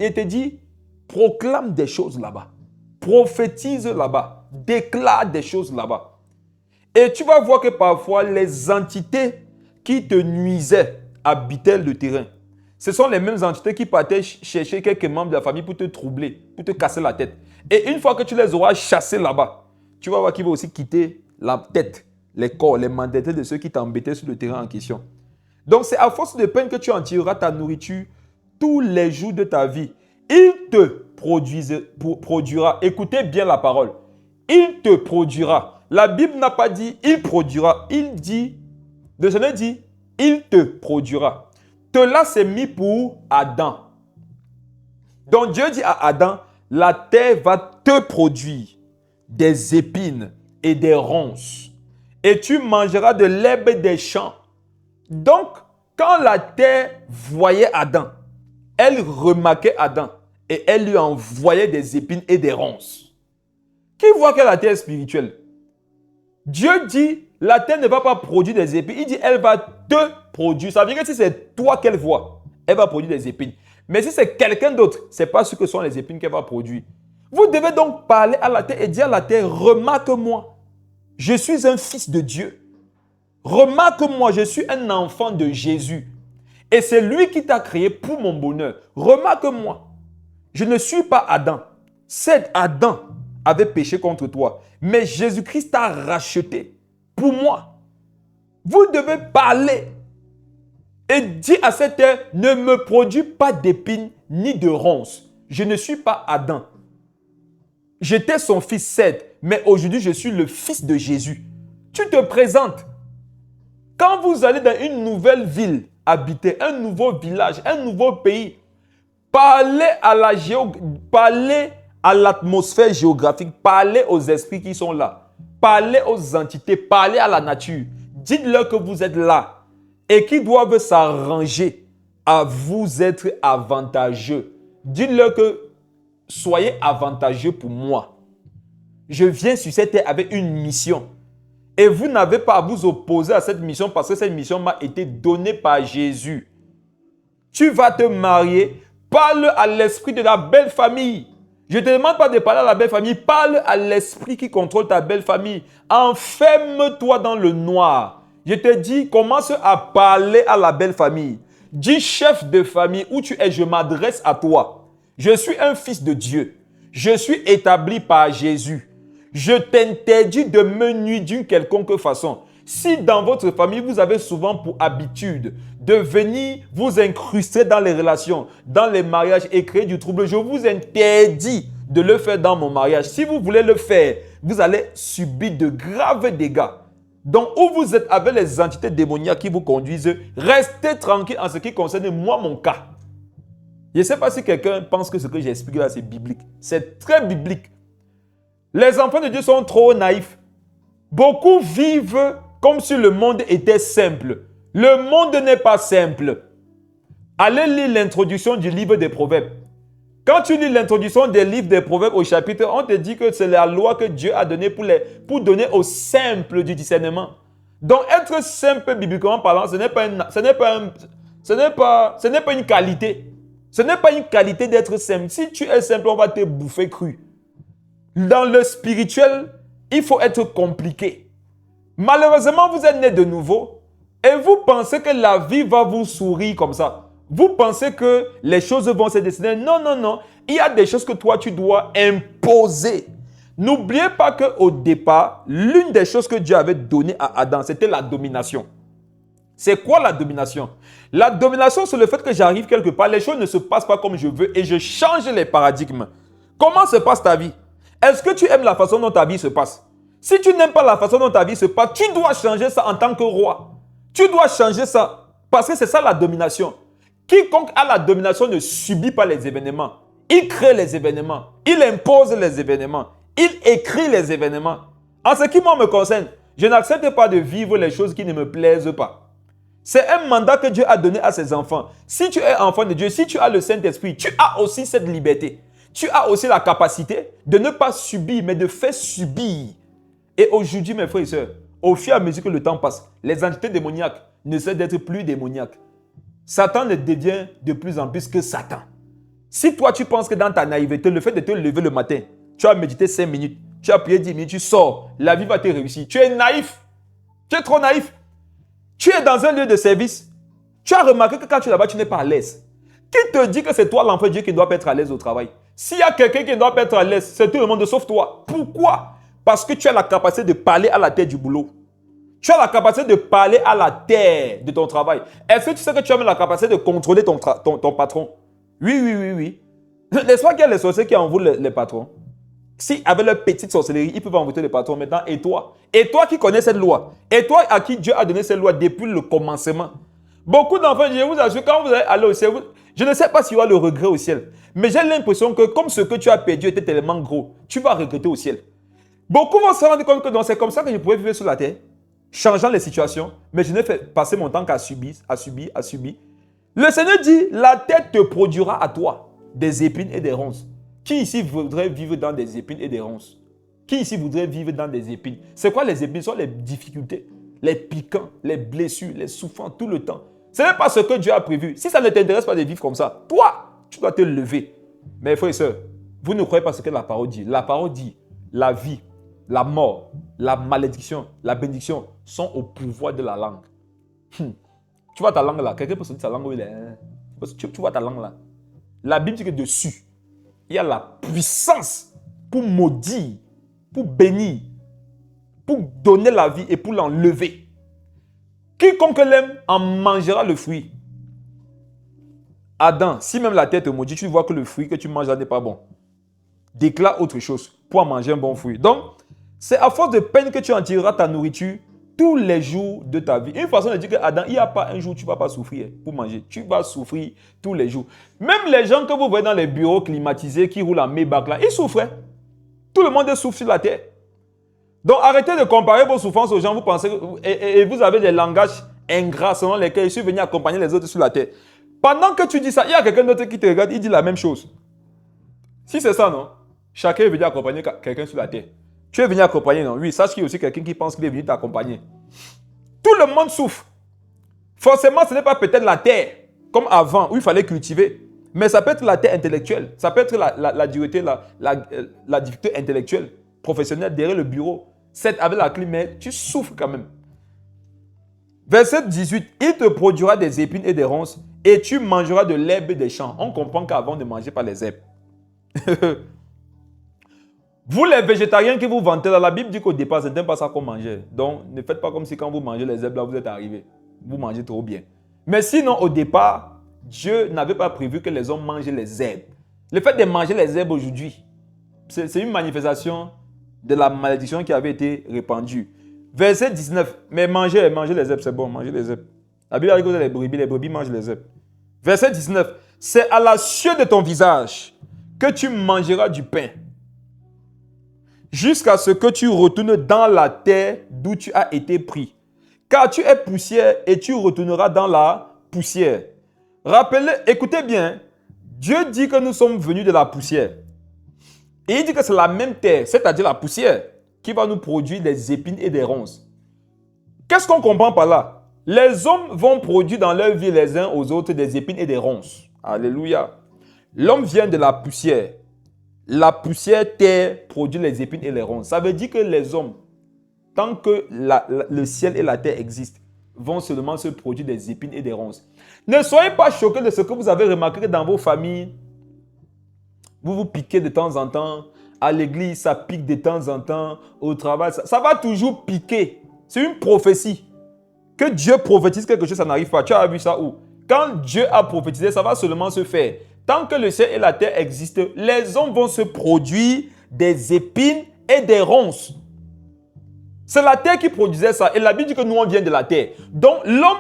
Il te dit, proclame des choses là-bas. Prophétise là-bas. Déclare des choses là-bas. Et tu vas voir que parfois, les entités qui te nuisaient habitaient le terrain. Ce sont les mêmes entités qui partaient chercher quelques membres de la famille pour te troubler, pour te casser la tête. Et une fois que tu les auras chassés là-bas, tu vas voir qu'ils vont aussi quitter la tête, les corps, les mandats de ceux qui t'embêtaient sur le terrain en question. Donc, c'est à force de peine que tu en tireras ta nourriture tous les jours de ta vie. Il te produira. Écoutez bien la parole. Il te produira. La Bible n'a pas dit « il produira ». Il dit, de ce n'est dit « il te produira ». Cela c'est mis pour Adam. Donc Dieu dit à Adam, la terre va te produire des épines et des ronces. Et tu mangeras de l'herbe des champs. Donc, quand la terre voyait Adam, elle remarquait Adam et elle lui envoyait des épines et des ronces. Qui voit que la terre est spirituelle? Dieu dit, la terre ne va pas produire des épines. Il dit, elle va te produire. Ça veut dire que si c'est toi qu'elle voit, elle va produire des épines. Mais si c'est quelqu'un d'autre, ce n'est pas ce que sont les épines qu'elle va produire. Vous devez donc parler à la terre et dire à la terre, remarque-moi, je suis un fils de Dieu. Remarque-moi, je suis un enfant de Jésus. Et c'est lui qui t'a créé pour mon bonheur. Remarque-moi, je ne suis pas Adam. C'est Adam avait péché contre toi. Mais Jésus-Christ t'a racheté pour moi. Vous devez parler et dire à cette terre, ne me produis pas d'épines ni de ronces. Je ne suis pas Adam. J'étais son fils Seth, mais aujourd'hui je suis le fils de Jésus. Tu te présentes. Quand vous allez dans une nouvelle ville habitée, un nouveau village, un nouveau pays, parlez à l'atmosphère géographique, parlez aux esprits qui sont là, parlez aux entités, parlez à la nature. Dites-leur que vous êtes là et qu'ils doivent s'arranger à vous être avantageux. Dites-leur que soyez avantageux pour moi. Je viens sur cette terre avec une mission. Et vous n'avez pas à vous opposer à cette mission parce que cette mission m'a été donnée par Jésus. Tu vas te marier, parle à l'esprit de la belle famille. Je ne te demande pas de parler à la belle famille, parle à l'esprit qui contrôle ta belle famille. Enferme-toi dans le noir. Je te dis, commence à parler à la belle famille. Dis chef de famille où tu es, je m'adresse à toi. Je suis un fils de Dieu. Je suis établi par Jésus. Je t'interdis de me nuire d'une quelconque façon. Si dans votre famille, vous avez souvent pour habitude de venir vous incruster dans les relations, dans les mariages et créer du trouble, je vous interdis de le faire dans mon mariage. Si vous voulez le faire, vous allez subir de graves dégâts. Donc, où vous êtes avec les entités démoniaques qui vous conduisent, restez tranquille en ce qui concerne moi, mon cas. Je ne sais pas si quelqu'un pense que ce que j'explique là, c'est biblique. C'est très biblique. Les enfants de Dieu sont trop naïfs. Beaucoup vivent comme si le monde était simple. Le monde n'est pas simple. Allez lire l'introduction du livre des Proverbes. Quand tu lis l'introduction des livres des Proverbes au chapitre, on te dit que c'est la loi que Dieu a donnée pour donner aux simples du discernement. Donc être simple bibliquement parlant, ce n'est pas une qualité. Ce n'est pas une qualité d'être simple. Si tu es simple, on va te bouffer cru. Dans le spirituel, il faut être compliqué. Malheureusement, vous êtes né de nouveau et vous pensez que la vie va vous sourire comme ça. Vous pensez que les choses vont se dessiner. Non, non, non. Il y a des choses que toi, tu dois imposer. N'oubliez pas qu'au départ, l'une des choses que Dieu avait données à Adam, c'était la domination. C'est quoi la domination? La domination, c'est le fait que j'arrive quelque part, les choses ne se passent pas comme je veux et je change les paradigmes. Comment se passe ta vie? Est-ce que tu aimes la façon dont ta vie se passe? Si tu n'aimes pas la façon dont ta vie se passe, tu dois changer ça en tant que roi. Tu dois changer ça parce que c'est ça la domination. Quiconque a la domination ne subit pas les événements. Il crée les événements. Il impose les événements. Il écrit les événements. En ce qui moi me concerne, je n'accepte pas de vivre les choses qui ne me plaisent pas. C'est un mandat que Dieu a donné à ses enfants. Si tu es enfant de Dieu, si tu as le Saint-Esprit, tu as aussi cette liberté. Tu as aussi la capacité de ne pas subir, mais de faire subir. Et aujourd'hui, mes frères et sœurs, au fur et à mesure que le temps passe, les entités démoniaques ne cessent d'être plus démoniaques. Satan ne devient de plus en plus que Satan. Si toi, tu penses que dans ta naïveté, le fait de te lever le matin, tu as médité 5 minutes, tu as prié 10 minutes, tu sors, la vie va te réussir. Tu es naïf. Tu es trop naïf. Tu es dans un lieu de service. Tu as remarqué que quand tu es là-bas, tu n'es pas à l'aise. Qui te dit que c'est toi l'enfant de Dieu qui doit être à l'aise au travail? S'il y a quelqu'un qui doit être à l'aise, c'est tout le monde sauf toi. Pourquoi? Parce que tu as la capacité de parler à la tête du boulot. Tu as la capacité de parler à la tête de ton travail. Est-ce que tu sais que tu as même la capacité de contrôler ton patron? Oui. N'est-ce pas qu'il y a les sorciers qui envoient les patrons? Si avec leur petite sorcellerie, ils peuvent envoyer les patrons maintenant. Et toi qui connais cette loi, et toi à qui Dieu a donné cette loi depuis le commencement. Beaucoup d'enfants, je vous assure, quand vous allez aller au ciel, je ne sais pas s'il y aura le regret au ciel. Mais j'ai l'impression que comme ce que tu as perdu était tellement gros, tu vas regretter au ciel. Beaucoup vont se rendre compte que non, c'est comme ça que je pouvais vivre sur la terre, changeant les situations, mais je n'ai fait passer mon temps qu'à subir. Le Seigneur dit, la terre te produira à toi des épines et des ronces. Qui ici voudrait vivre dans des épines et des ronces? Qui ici voudrait vivre dans des épines? C'est quoi les épines? Ce sont les difficultés, les piquants, les blessures, les souffrances tout le temps. Ce n'est pas ce que Dieu a prévu. Si ça ne t'intéresse pas de vivre comme ça, toi, tu dois te lever. Mais frères et sœurs, vous ne croyez pas ce que la parole dit. La parole dit, la vie, la mort, la malédiction, la bénédiction sont au pouvoir de la langue. Tu vois ta langue là, quelqu'un peut se dire sa langue où il est. Tu vois ta langue là. La Bible dit que dessus, il y a la puissance pour maudire, pour bénir, pour donner la vie et pour l'enlever. Quiconque l'aime en mangera le fruit. Adam, si même la terre te maudit, tu vois que le fruit que tu manges là n'est pas bon. Déclare autre chose pour en manger un bon fruit. Donc, c'est à force de peine que tu en tireras ta nourriture tous les jours de ta vie. Une façon de dire que Adam, il n'y a pas un jour où tu ne vas pas souffrir pour manger. Tu vas souffrir tous les jours. Même les gens que vous voyez dans les bureaux climatisés qui roulent en Maybach là, ils souffrent. Tout le monde souffre sur la terre. Donc arrêtez de comparer vos souffrances aux gens. Vous pensez et vous avez des langages ingrats selon lesquels je suis venu accompagner les autres sur la terre. Pendant que tu dis ça, il y a quelqu'un d'autre qui te regarde, il dit la même chose. Si c'est ça, non? Chacun est venu accompagner quelqu'un sur la terre. Tu es venu accompagner, non? Oui, sache qu'il y a aussi quelqu'un qui pense qu'il est venu t'accompagner. Tout le monde souffre. Forcément, ce n'est pas peut-être la terre, comme avant, où il fallait cultiver. Mais ça peut être la terre intellectuelle. Ça peut être la dureté, la difficulté intellectuelle, professionnelle, derrière le bureau. C'est avec la clim, mais tu souffres quand même. Verset 18. Il te produira des épines et des ronces, et tu mangeras de l'herbe des champs. On comprend qu'avant ne mangez pas les herbes. Vous les végétariens qui vous vantez, là, la Bible dit qu'au départ, ce n'était pas ça qu'on mangeait. Donc, ne faites pas comme si quand vous mangez les herbes, là, vous êtes arrivé. Vous mangez trop bien. Mais sinon, au départ, Dieu n'avait pas prévu que les hommes mangent les herbes. Le fait de manger les herbes aujourd'hui, c'est une manifestation de la malédiction qui avait été répandue. Verset 19. Mais mangez les herbes, c'est bon, mangez les herbes. La Bible dit que les brebis mangent les herbes. Verset 19. C'est à la sueur de ton visage que tu mangeras du pain, jusqu'à ce que tu retournes dans la terre d'où tu as été pris. Car tu es poussière et tu retourneras dans la poussière. Rappelez, écoutez bien, Dieu dit que nous sommes venus de la poussière. Et il dit que c'est la même terre, c'est-à-dire la poussière, qui va nous produire des épines et des ronces. Qu'est-ce qu'on comprend par là? Les hommes vont produire dans leur vie les uns aux autres des épines et des ronces. Alléluia. L'homme vient de la poussière. La poussière terre produit les épines et les ronces. Ça veut dire que les hommes, tant que le ciel et la terre existent, vont seulement se produire des épines et des ronces. Ne soyez pas choqués de ce que vous avez remarqué que dans vos familles. Vous vous piquez de temps en temps. À l'église, ça pique de temps en temps. Au travail, ça va toujours piquer. C'est une prophétie. Que Dieu prophétise quelque chose, ça n'arrive pas. Tu as vu ça où? Quand Dieu a prophétisé, ça va seulement se faire. Tant que le ciel et la terre existent, les hommes vont se produire des épines et des ronces. C'est la terre qui produisait ça. Et la Bible dit que nous, on vient de la terre. Donc, l'homme,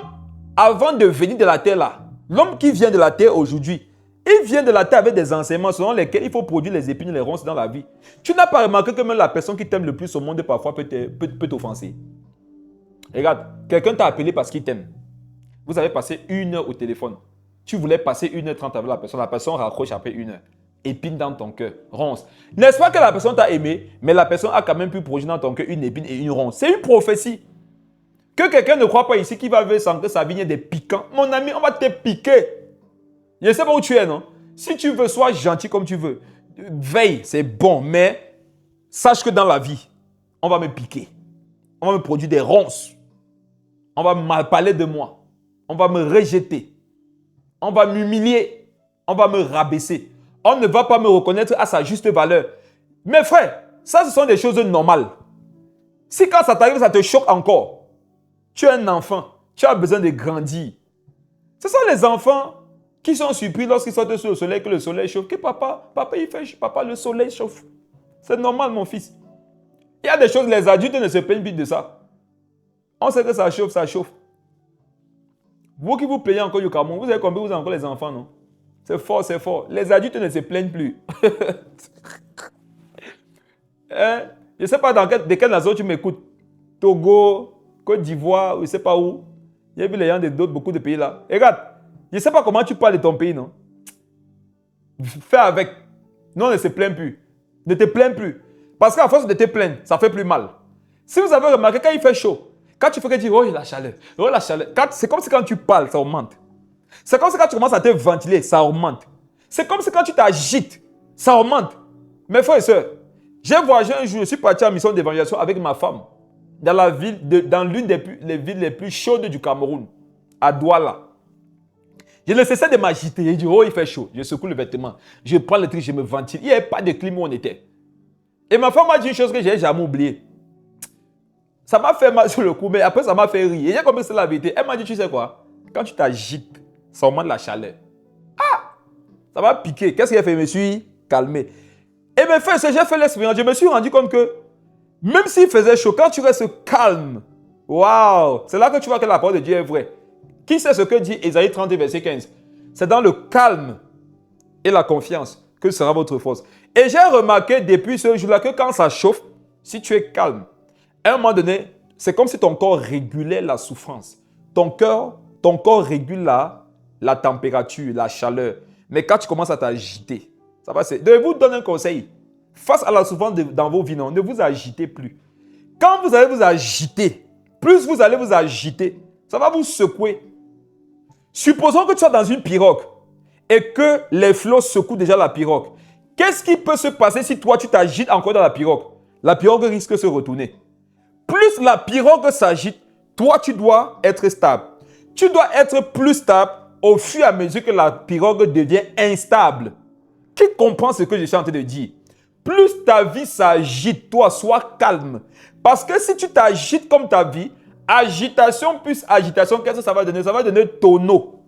avant de venir de la terre là, l'homme qui vient de la terre aujourd'hui, il vient de la terre avec des enseignements selon lesquels il faut produire les épines et les ronces dans la vie. Tu n'as pas remarqué que même la personne qui t'aime le plus au monde parfois peut t'offenser. Regarde, quelqu'un t'a appelé parce qu'il t'aime. Vous avez passé 1 heure au téléphone. Tu voulais passer 1h30 avec la personne raccroche après 1 heure. Épine dans ton cœur, ronce. N'est-ce pas que la personne t'a aimé, mais la personne a quand même pu produire dans ton cœur une épine et une ronce. C'est une prophétie. Que quelqu'un ne croit pas ici qu'il va sans que sa vie ait des piquants. Mon ami, on va te piquer. Je ne sais pas où tu es, non? Si tu veux, sois gentil comme tu veux. Veille, c'est bon, mais sache que dans la vie, on va me piquer. On va me produire des ronces. On va mal parler de moi. On va me rejeter. On va m'humilier. On va me rabaisser. On ne va pas me reconnaître à sa juste valeur. Mes frères, ça, ce sont des choses normales. Si quand ça t'arrive, ça te choque encore. Tu es un enfant. Tu as besoin de grandir. Ce sont les enfants qui sont surpris lorsqu'ils sortent sur le soleil, que le soleil chauffe. Que papa, il fait, papa, le soleil chauffe. C'est normal, mon fils. Il y a des choses, les adultes ne se plaignent plus de ça. On sait que ça chauffe, ça chauffe. Vous qui vous plaignez encore du Cameroun, vous avez compris, vous avez encore les enfants, non? C'est fort, c'est fort. Les adultes ne se plaignent plus. Hein? Je ne sais pas de quelle nation tu m'écoutes. Togo, Côte d'Ivoire, je ne sais pas où. Il y a vu les gens d'autres, beaucoup de pays là. Et regarde, je ne sais pas comment tu parles de ton pays, non? Fais avec. Non, ne se plains plus. Ne te plains plus. Parce qu'à force de te plaindre, ça fait plus mal. Si vous avez remarqué, quand il fait chaud, quand tu fais que dire, oh la chaleur, c'est comme si quand tu parles, ça augmente. C'est comme si quand tu commences à te ventiler, ça augmente. C'est comme si quand tu t'agites, ça augmente. Mes frères et sœurs, j'ai voyagé un jour, je suis parti en mission d'évangélisation avec ma femme dans l'une des villes les plus chaudes du Cameroun, à Douala. Je ne cessais de m'agiter. Je dis, oh, il fait chaud. Je secoue le vêtement. Je prends le truc, je me ventile. Il n'y avait pas de clim où on était. Et ma femme m'a dit une chose que je n'ai jamais oubliée. Ça m'a fait mal sur le coup, mais après, ça m'a fait rire. Et j'ai compris que c'est la vérité. Elle m'a dit, tu sais quoi? Quand tu t'agites, ça augmente la chaleur. Ah! Ça m'a piqué. Qu'est-ce qu'il a fait? Je me suis calmé. Et mes frères, j'ai fait l'expérience. Je me suis rendu compte que même s'il faisait chaud, quand tu restes calme, waouh! C'est là que tu vois que la parole de Dieu est vraie. Qui sait ce que dit Ésaïe 30, verset 15? C'est dans le calme et la confiance que sera votre force. Et j'ai remarqué depuis ce jour-là que quand ça chauffe, si tu es calme, à un moment donné, c'est comme si ton corps régulait la souffrance. Ton corps régule la température, la chaleur. Mais quand tu commences à t'agiter, ça va. Je vous donne un conseil. Face à la souffrance dans vos vies, non, ne vous agitez plus. Quand vous allez vous agiter, plus vous allez vous agiter, ça va vous secouer. Supposons que tu sois dans une pirogue et que les flots secouent déjà la pirogue. Qu'est-ce qui peut se passer si toi tu t'agites encore dans la pirogue? La pirogue risque de se retourner. Plus la pirogue s'agite, toi tu dois être stable. Tu dois être plus stable au fur et à mesure que la pirogue devient instable. Qui comprend ce que je suis en train de dire? Plus ta vie s'agite, toi sois calme. Parce que si tu t'agites comme ta vie, agitation plus agitation, qu'est-ce que ça va donner? Ça va donner tonneau.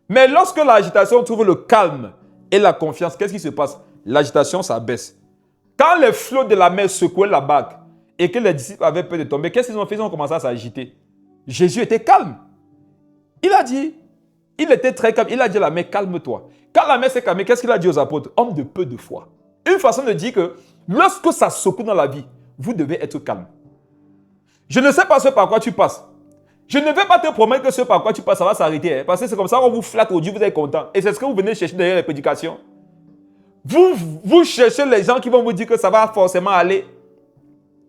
Mais lorsque l'agitation trouve le calme et la confiance, qu'est-ce qui se passe? L'agitation, ça baisse. Quand les flots de la mer secouaient la barque et que les disciples avaient peur de tomber, qu'est-ce qu'ils ont fait? Ils ont commencé à s'agiter. Jésus était calme. Il était très calme. Il a dit à la mer, calme-toi. Quand la mer s'est calmée, qu'est-ce qu'il a dit aux apôtres? Homme de peu de foi. Une façon de dire que lorsque ça secoue dans la vie, vous devez être calme. Je ne sais pas ce par quoi tu passes. Je ne vais pas te promettre que ce par quoi tu passes, ça va s'arrêter. Hein, parce que c'est comme ça qu'on vous flatte aujourd'hui, vous êtes content. Et c'est ce que vous venez chercher derrière les prédications. Vous cherchez les gens qui vont vous dire que ça va forcément aller.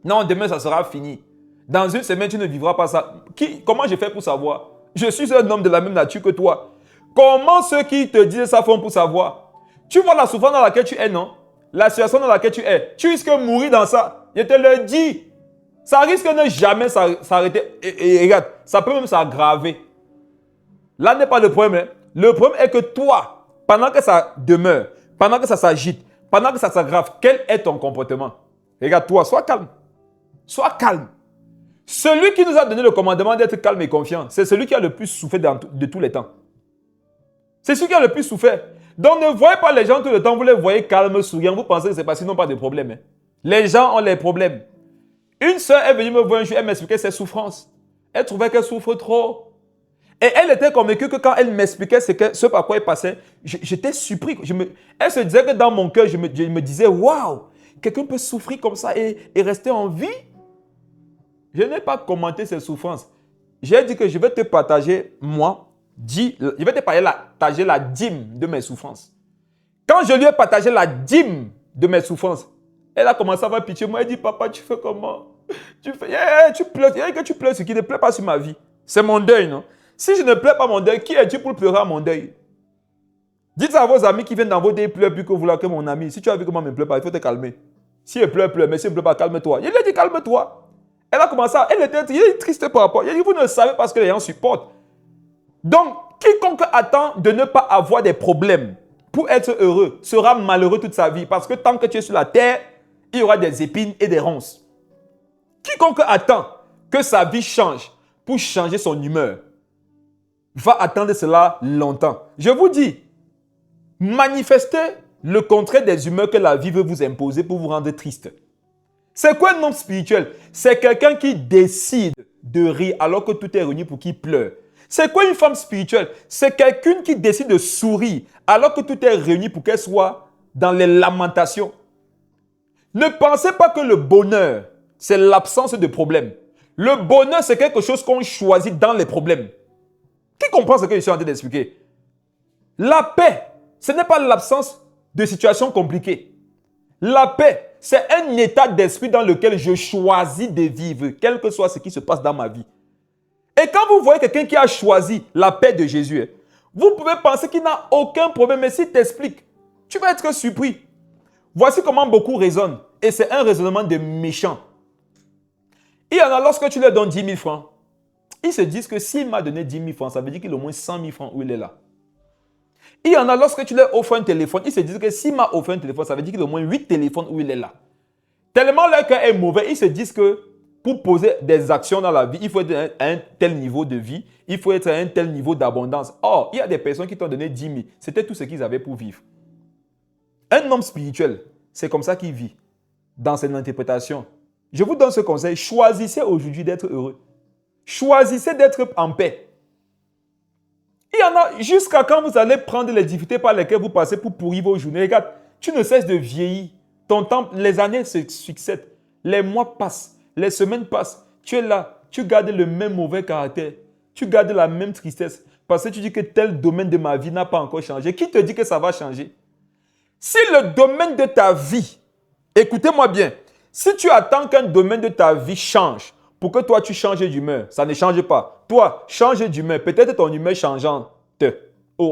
Non, demain, ça sera fini. Dans une semaine, tu ne vivras pas ça. Comment je fais pour savoir? Je suis un homme de la même nature que toi. Comment ceux qui te disent ça font pour savoir? Tu vois la souffrance dans laquelle tu es, non? La situation dans laquelle tu es. Tu risques de mourir dans ça. Je te le dis. Ça risque de ne jamais s'arrêter. Et regarde, ça peut même s'aggraver. Là n'est pas le problème. Hein. Le problème est que toi, pendant que ça demeure, pendant que ça s'agite, pendant que ça s'aggrave, quel est ton comportement? Regarde, toi, sois calme. Sois calme. Celui qui nous a donné le commandement d'être calme et confiant, c'est celui qui a le plus souffert de tous les temps. C'est celui qui a le plus souffert. Donc ne voyez pas les gens tout le temps, vous les voyez calmes, souriants, vous pensez que c'est parce qu'ils n'ont pas de problème. Hein. Les gens ont les problèmes. Une sœur est venue me voir un jour, elle m'expliquait ses souffrances. Elle trouvait qu'elle souffre trop. Et elle était convaincue que quand elle m'expliquait ce par quoi elle passait, j'étais surpris. Elle se disait que dans mon cœur, je me disais, waouh, quelqu'un peut souffrir comme ça et rester en vie. Je n'ai pas commenté ses souffrances. J'ai dit que je vais te partager, je vais te partager la dîme de mes souffrances. Quand je lui ai partagé la dîme de mes souffrances, elle a commencé à avoir pitié. Moi, elle dit, papa, tu fais comment? Tu pleures. Il y a que tu pleures sur qui ne pleure pas sur ma vie. C'est mon deuil, non? Si je ne pleure pas mon deuil, qui es-tu pour pleurer à mon deuil? Dites à vos amis qui viennent dans vos deuils, pleurent plus que vous là, que mon ami. Si tu as vu comment il ne pleure pas, il faut te calmer. Si elle pleure, pleure. Mais si elle ne pleure pas, calme-toi. Il lui a dit, calme-toi. Elle a commencé elle était triste par rapport. Il a dit, vous ne le savez pas ce que les gens supportent. Donc, quiconque attend de ne pas avoir des problèmes pour être heureux sera malheureux toute sa vie. Parce que tant que tu es sur la terre, il y aura des épines et des ronces. Quiconque attend que sa vie change pour changer son humeur va attendre cela longtemps. Je vous dis, manifestez le contraire des humeurs que la vie veut vous imposer pour vous rendre triste. C'est quoi un homme spirituel? C'est quelqu'un qui décide de rire alors que tout est réuni pour qu'il pleure. C'est quoi une femme spirituelle? C'est quelqu'un qui décide de sourire alors que tout est réuni pour qu'elle soit dans les lamentations. Ne pensez pas que le bonheur, c'est l'absence de problèmes. Le bonheur, c'est quelque chose qu'on choisit dans les problèmes. Qui comprend ce que je suis en train d'expliquer? La paix, ce n'est pas l'absence de situations compliquées. La paix, c'est un état d'esprit dans lequel je choisis de vivre, quel que soit ce qui se passe dans ma vie. Et quand vous voyez quelqu'un qui a choisi la paix de Jésus, vous pouvez penser qu'il n'a aucun problème, mais s'il t'explique, tu vas être surpris. Voici comment beaucoup raisonnent. Et c'est un raisonnement de méchant. Il y en a, lorsque tu leur donnes 10 000 francs, ils se disent que s'il m'a donné 10 000 francs, ça veut dire qu'il a au moins 100 000 francs où il est là. Il y en a, lorsque tu leur offres un téléphone, ils se disent que s'il m'a offert un téléphone, ça veut dire qu'il a au moins 8 téléphones où il est là. Tellement leur cœur est mauvais, ils se disent que pour poser des actions dans la vie, il faut être à un tel niveau de vie, il faut être à un tel niveau d'abondance. Or, il y a des personnes qui t'ont donné 10 000. C'était tout ce qu'ils avaient pour vivre. Un homme spirituel, c'est comme ça qu'il vit, dans cette interprétation. Je vous donne ce conseil, choisissez aujourd'hui d'être heureux. Choisissez d'être en paix. Il y en a jusqu'à quand vous allez prendre les difficultés par lesquelles vous passez pour pourrir vos journées. Regarde, tu ne cesses de vieillir. Ton temps, les années se succèdent. Les mois passent. Les semaines passent. Tu es là. Tu gardes le même mauvais caractère. Tu gardes la même tristesse. Parce que tu dis que tel domaine de ma vie n'a pas encore changé. Qui te dit que ça va changer? Si le domaine de ta vie, écoutez-moi bien, si tu attends qu'un domaine de ta vie change pour que toi tu changes d'humeur, ça ne change pas. Toi, change d'humeur. Peut-être ton humeur changeante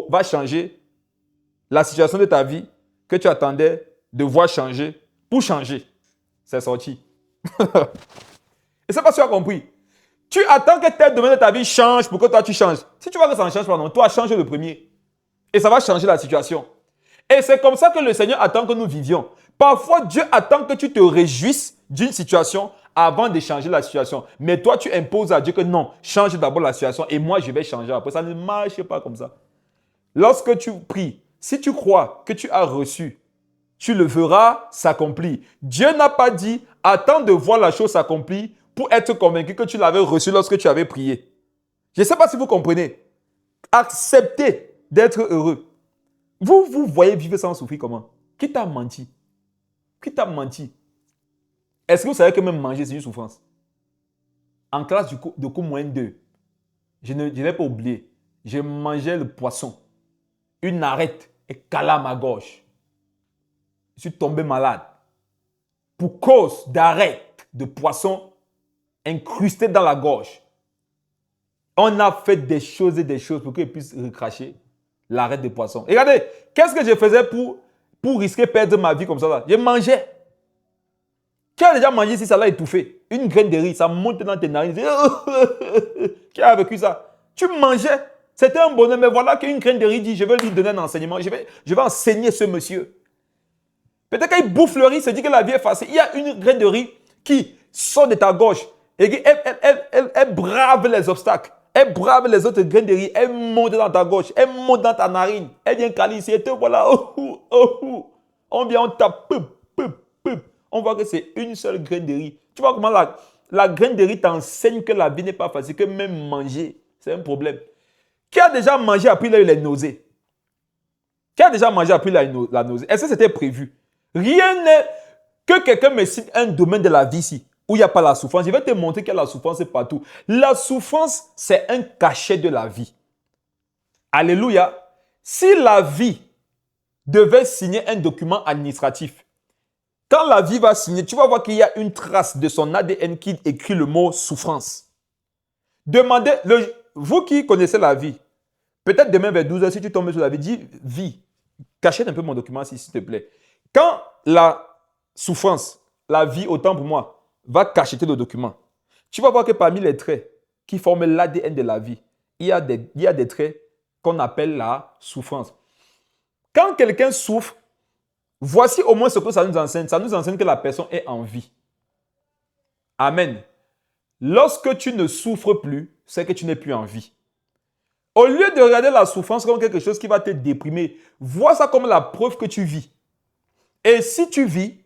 va changer la situation de ta vie que tu attendais de voir changer pour changer. C'est sorti. Et c'est pas ce que tu as compris. Tu attends que tel domaine de ta vie change pour que toi tu changes. Si tu vois que ça ne change pas, non, toi change le premier. Et ça va changer la situation. Et c'est comme ça que le Seigneur attend que nous vivions. Parfois, Dieu attend que tu te réjouisses d'une situation avant de changer la situation. Mais toi, tu imposes à Dieu que non, change d'abord la situation et moi, je vais changer après. Ça ne marche pas comme ça. Lorsque tu pries, si tu crois que tu as reçu, tu le verras s'accomplir. Dieu n'a pas dit, attends de voir la chose s'accomplir pour être convaincu que tu l'avais reçu lorsque tu avais prié. Je ne sais pas si vous comprenez. Acceptez d'être heureux. Vous voyez vivre sans souffrir comment? Qui t'a menti? Qui t'a menti? Est-ce que vous savez que même manger, c'est une souffrance? En classe de cours moins 2, je n'ai pas oublié, je mangeais le poisson. Une arête est calée à ma gorge. Je suis tombé malade. Pour cause d'arête de poisson incrustée dans la gorge. On a fait des choses et des choses pour qu'il puisse recracher l'arête de poisson. Et regardez, qu'est-ce que je faisais pour risquer de perdre ma vie comme ça là? Je mangeais. Qui a déjà mangé si ça l'a étouffé? Une graine de riz, ça monte dans tes narines. Qui a vécu ça? Tu mangeais. C'était un bonheur. Mais voilà qu'une graine de riz dit, je vais lui donner un enseignement. Je vais enseigner ce monsieur. Peut-être qu'il bouffe le riz, il se dit que la vie est facile. Il y a une graine de riz qui sort de ta gorge. Et elle brave les obstacles. Elle brave les autres graines de riz. Elle monte dans ta gauche. Elle monte dans ta narine. Elle vient calisser. Et te voilà. On vient, on tape. On voit que c'est une seule graine de riz. Tu vois comment la graine de riz t'enseigne que la vie n'est pas facile, que même manger, c'est un problème. Qui a déjà mangé après il a eu les nausées? Qui a déjà mangé après la nausée? Est-ce que c'était prévu? Rien n'est que quelqu'un me cite un domaine de la vie ici où il n'y a pas la souffrance. Je vais te montrer qu'il y a la souffrance partout. La souffrance, c'est un cachet de la vie. Alléluia. Si la vie devait signer un document administratif, quand la vie va signer, tu vas voir qu'il y a une trace de son ADN qui écrit le mot souffrance. Demandez, vous qui connaissez la vie, peut-être demain vers 12h, si tu tombes sur la vie, dis vie. Cachez un peu mon document s'il te plaît. Quand la souffrance, la vie, autant pour moi, va cacheter le document, tu vas voir que parmi les traits qui forment l'ADN de la vie, il y a des traits qu'on appelle la souffrance. Quand quelqu'un souffre, voici au moins ce que ça nous enseigne. Ça nous enseigne que la personne est en vie. Amen. Lorsque tu ne souffres plus, c'est que tu n'es plus en vie. Au lieu de regarder la souffrance comme quelque chose qui va te déprimer, vois ça comme la preuve que tu vis. Et si tu vis,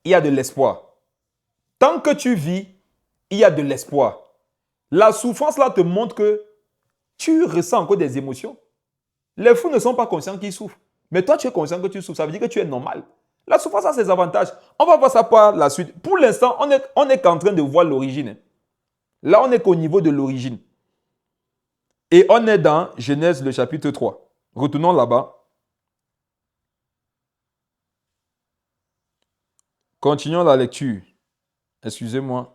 il y a de l'espoir. Tant que tu vis, il y a de l'espoir. La souffrance là te montre que tu ressens encore des émotions. Les fous ne sont pas conscients qu'ils souffrent. Mais toi, tu es conscient que tu souffres. Ça veut dire que tu es normal. La souffrance a ses avantages. On va voir ça par la suite. Pour l'instant, on est qu'en train de voir l'origine. Là, on n'est qu'au niveau de l'origine. Et on est dans Genèse, le chapitre 3. Retournons là-bas. Continuons la lecture. Excusez-moi.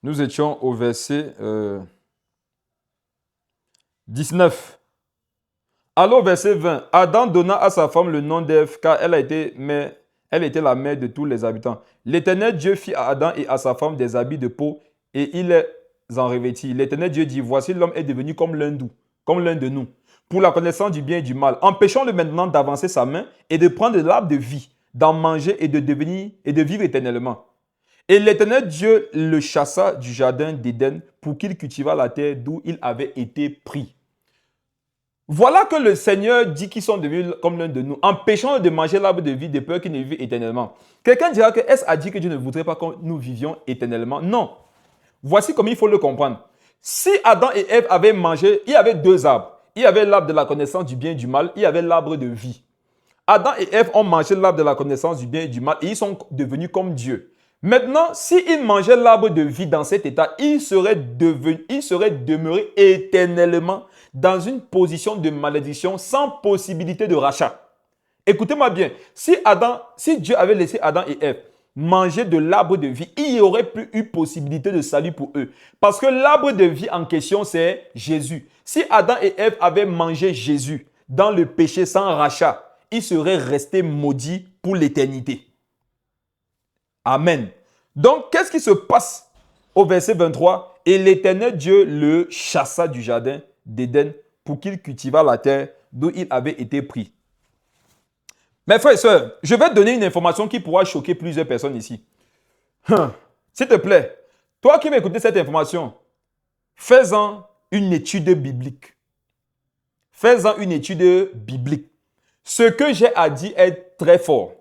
Nous étions au verset 19. Alors, verset 20. Adam donna à sa femme le nom d'Ève, car elle était la mère de tous les habitants. L'Éternel Dieu fit à Adam et à sa femme des habits de peau, et il les en revêtit. L'Éternel Dieu dit, voici l'homme est devenu comme l'un de nous, pour la connaissance du bien et du mal. Empêchons-le maintenant d'avancer sa main et de prendre de l'arbre de vie, d'en manger et de vivre éternellement. Et l'Éternel Dieu le chassa du jardin d'Éden pour qu'il cultivât la terre d'où il avait été pris. Voilà que le Seigneur dit qu'ils sont devenus comme l'un de nous, empêchant de manger l'arbre de vie de peur qu'ils ne vivent éternellement. Quelqu'un dira que est-ce a dit que Dieu ne voudrait pas que nous vivions éternellement? Non. Voici comment il faut le comprendre. Si Adam et Ève avaient mangé, il y avait deux arbres. Il y avait l'arbre de la connaissance du bien et du mal, il y avait l'arbre de vie. Adam et Ève ont mangé l'arbre de la connaissance du bien et du mal et ils sont devenus comme Dieu. Maintenant, s'ils mangeaient l'arbre de vie dans cet état, ils seraient demeurés éternellement dans une position de malédiction sans possibilité de rachat. Écoutez-moi bien, si Dieu avait laissé Adam et Ève manger de l'arbre de vie, il n'y aurait plus eu possibilité de salut pour eux. Parce que l'arbre de vie en question, c'est Jésus. Si Adam et Ève avaient mangé Jésus dans le péché sans rachat, ils seraient restés maudits pour l'éternité. Amen. Donc, qu'est-ce qui se passe au verset 23? Et l'Éternel Dieu le chassa du jardin d'Éden pour qu'il cultivât la terre d'où il avait été pris. Mes frères et sœurs, je vais te donner une information qui pourra choquer plusieurs personnes ici. S'il te plaît, toi qui m'écoutes cette information, fais-en une étude biblique. Fais-en une étude biblique. Ce que j'ai à dire est très fort.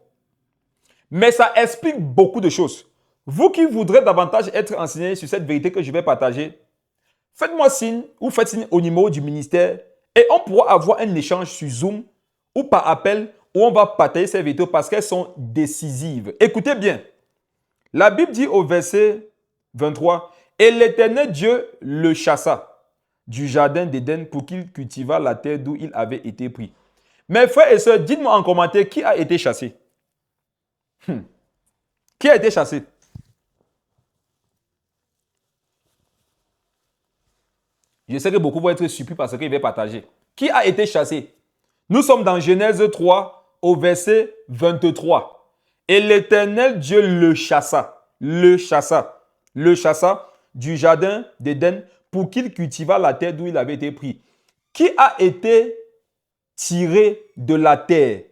Mais ça explique beaucoup de choses. Vous qui voudrez davantage être enseigné sur cette vérité que je vais partager, faites-moi signe ou faites signe au numéro du ministère et on pourra avoir un échange sur Zoom ou par appel où on va partager ces vérités parce qu'elles sont décisives. Écoutez bien. La Bible dit au verset 23, « Et l'Éternel Dieu le chassa du jardin d'Éden pour qu'il cultivât la terre d'où il avait été pris. » Mes frères et sœurs, dites-moi en commentaire qui a été chassé. Qui a été chassé? Je sais que beaucoup vont être surpris par ce qu'il va partager. Qui a été chassé? Nous sommes dans Genèse 3 au verset 23. Et l'Éternel Dieu le chassa du jardin d'Éden pour qu'il cultivât la terre d'où il avait été pris. Qui a été tiré de la terre?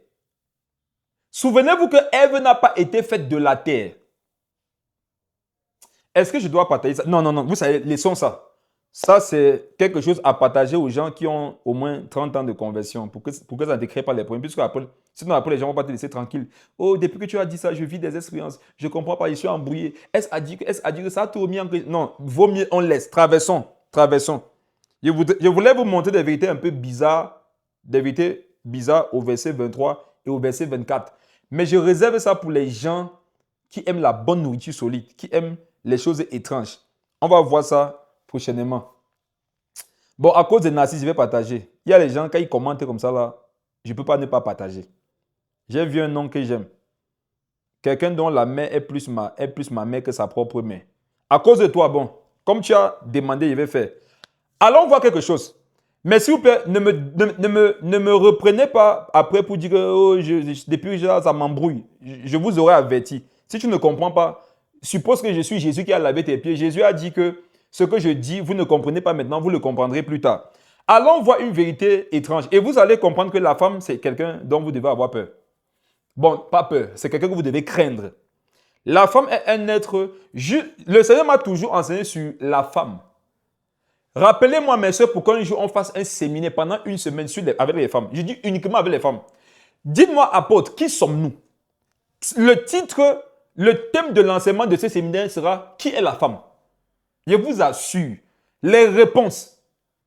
Souvenez-vous que Ève n'a pas été faite de la terre. Est-ce que je dois partager ça? Non, non, non. Vous savez, laissons ça. Ça, c'est quelque chose à partager aux gens qui ont au moins 30 ans de conversion pour que ça ne décrée pas les problèmes. Puisque après, sinon, après, les gens ne vont pas te laisser tranquille. Oh, depuis que tu as dit ça, je vis des expériences. Je ne comprends pas, je suis embrouillé. Est-ce à dire que ça a tout remis en question? Non, vaut mieux, on laisse. Traversons. Traversons. Je voulais vous montrer des vérités un peu bizarres. Des vérités bizarres au verset 23 et au verset 24. Mais je réserve ça pour les gens qui aiment la bonne nourriture solide, qui aiment les choses étranges. On va voir ça prochainement. Bon, à cause de narcisse, je vais partager. Il y a les gens, quand ils commentent comme ça, là, je ne peux pas ne pas partager. J'ai vu un nom que j'aime. Quelqu'un dont la main est plus ma main que sa propre main. À cause de toi, bon, comme tu as demandé, je vais faire. Allons voir quelque chose. Mais s'il vous plaît, ne me reprenez pas après pour dire que oh, depuis que ça m'embrouille. Je vous aurais averti. Si tu ne comprends pas, suppose que je suis Jésus qui a lavé tes pieds. Jésus a dit que ce que je dis, vous ne comprenez pas maintenant, vous le comprendrez plus tard. Allons voir une vérité étrange. Et vous allez comprendre que la femme, c'est quelqu'un dont vous devez avoir peur. Bon, pas peur, c'est quelqu'un que vous devez craindre. La femme est un être... Le Seigneur m'a toujours enseigné sur la femme. Rappelez-moi, mes soeurs, pour qu'un jour on fasse un séminaire pendant une semaine avec les femmes. Je dis uniquement avec les femmes. Dites-moi, apôtre, qui sommes-nous? Le titre, le thème de l'enseignement de ce séminaire sera « Qui est la femme ?» Je vous assure, les réponses,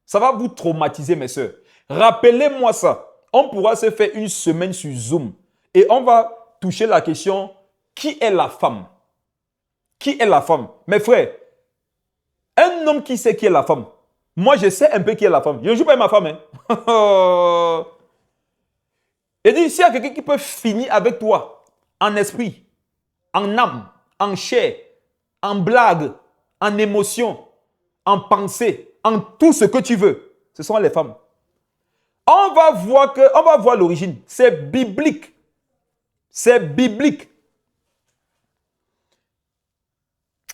ça va vous traumatiser, mes soeurs. Rappelez-moi ça. On pourra se faire une semaine sur Zoom et on va toucher la question « Qui est la femme ?» Qui est la femme? Mes frères, un homme qui sait qui est la femme. Moi, je sais un peu qui est la femme. Je ne joue pas avec ma femme. Hein? Et dit, s'il y a quelqu'un qui peut finir avec toi en esprit, en âme, en chair, en blague, en émotion, en pensée, en tout ce que tu veux, ce sont les femmes. On va voir l'origine. C'est biblique. C'est biblique.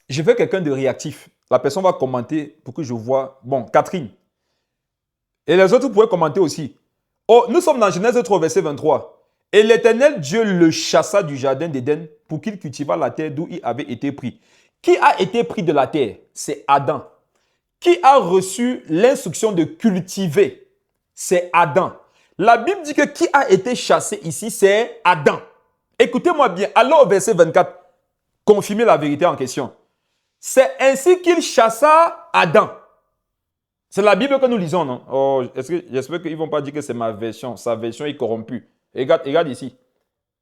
Je veux quelqu'un de réactif. La personne va commenter pour que je vois. Bon, Catherine. Et les autres pourraient commenter aussi. Oh, nous sommes dans Genèse 3, verset 23. Et l'Éternel Dieu le chassa du jardin d'Éden pour qu'il cultivât la terre d'où il avait été pris. Qui a été pris de la terre? C'est Adam. Qui a reçu l'instruction de cultiver? C'est Adam. La Bible dit que qui a été chassé ici, c'est Adam. Écoutez-moi bien. Allons au verset 24. Confirmez la vérité en question. C'est ainsi qu'il chassa Adam. C'est la Bible que nous lisons, non? Oh, j'espère qu'ils ne vont pas dire que c'est ma version. Sa version est corrompue. Regarde ici.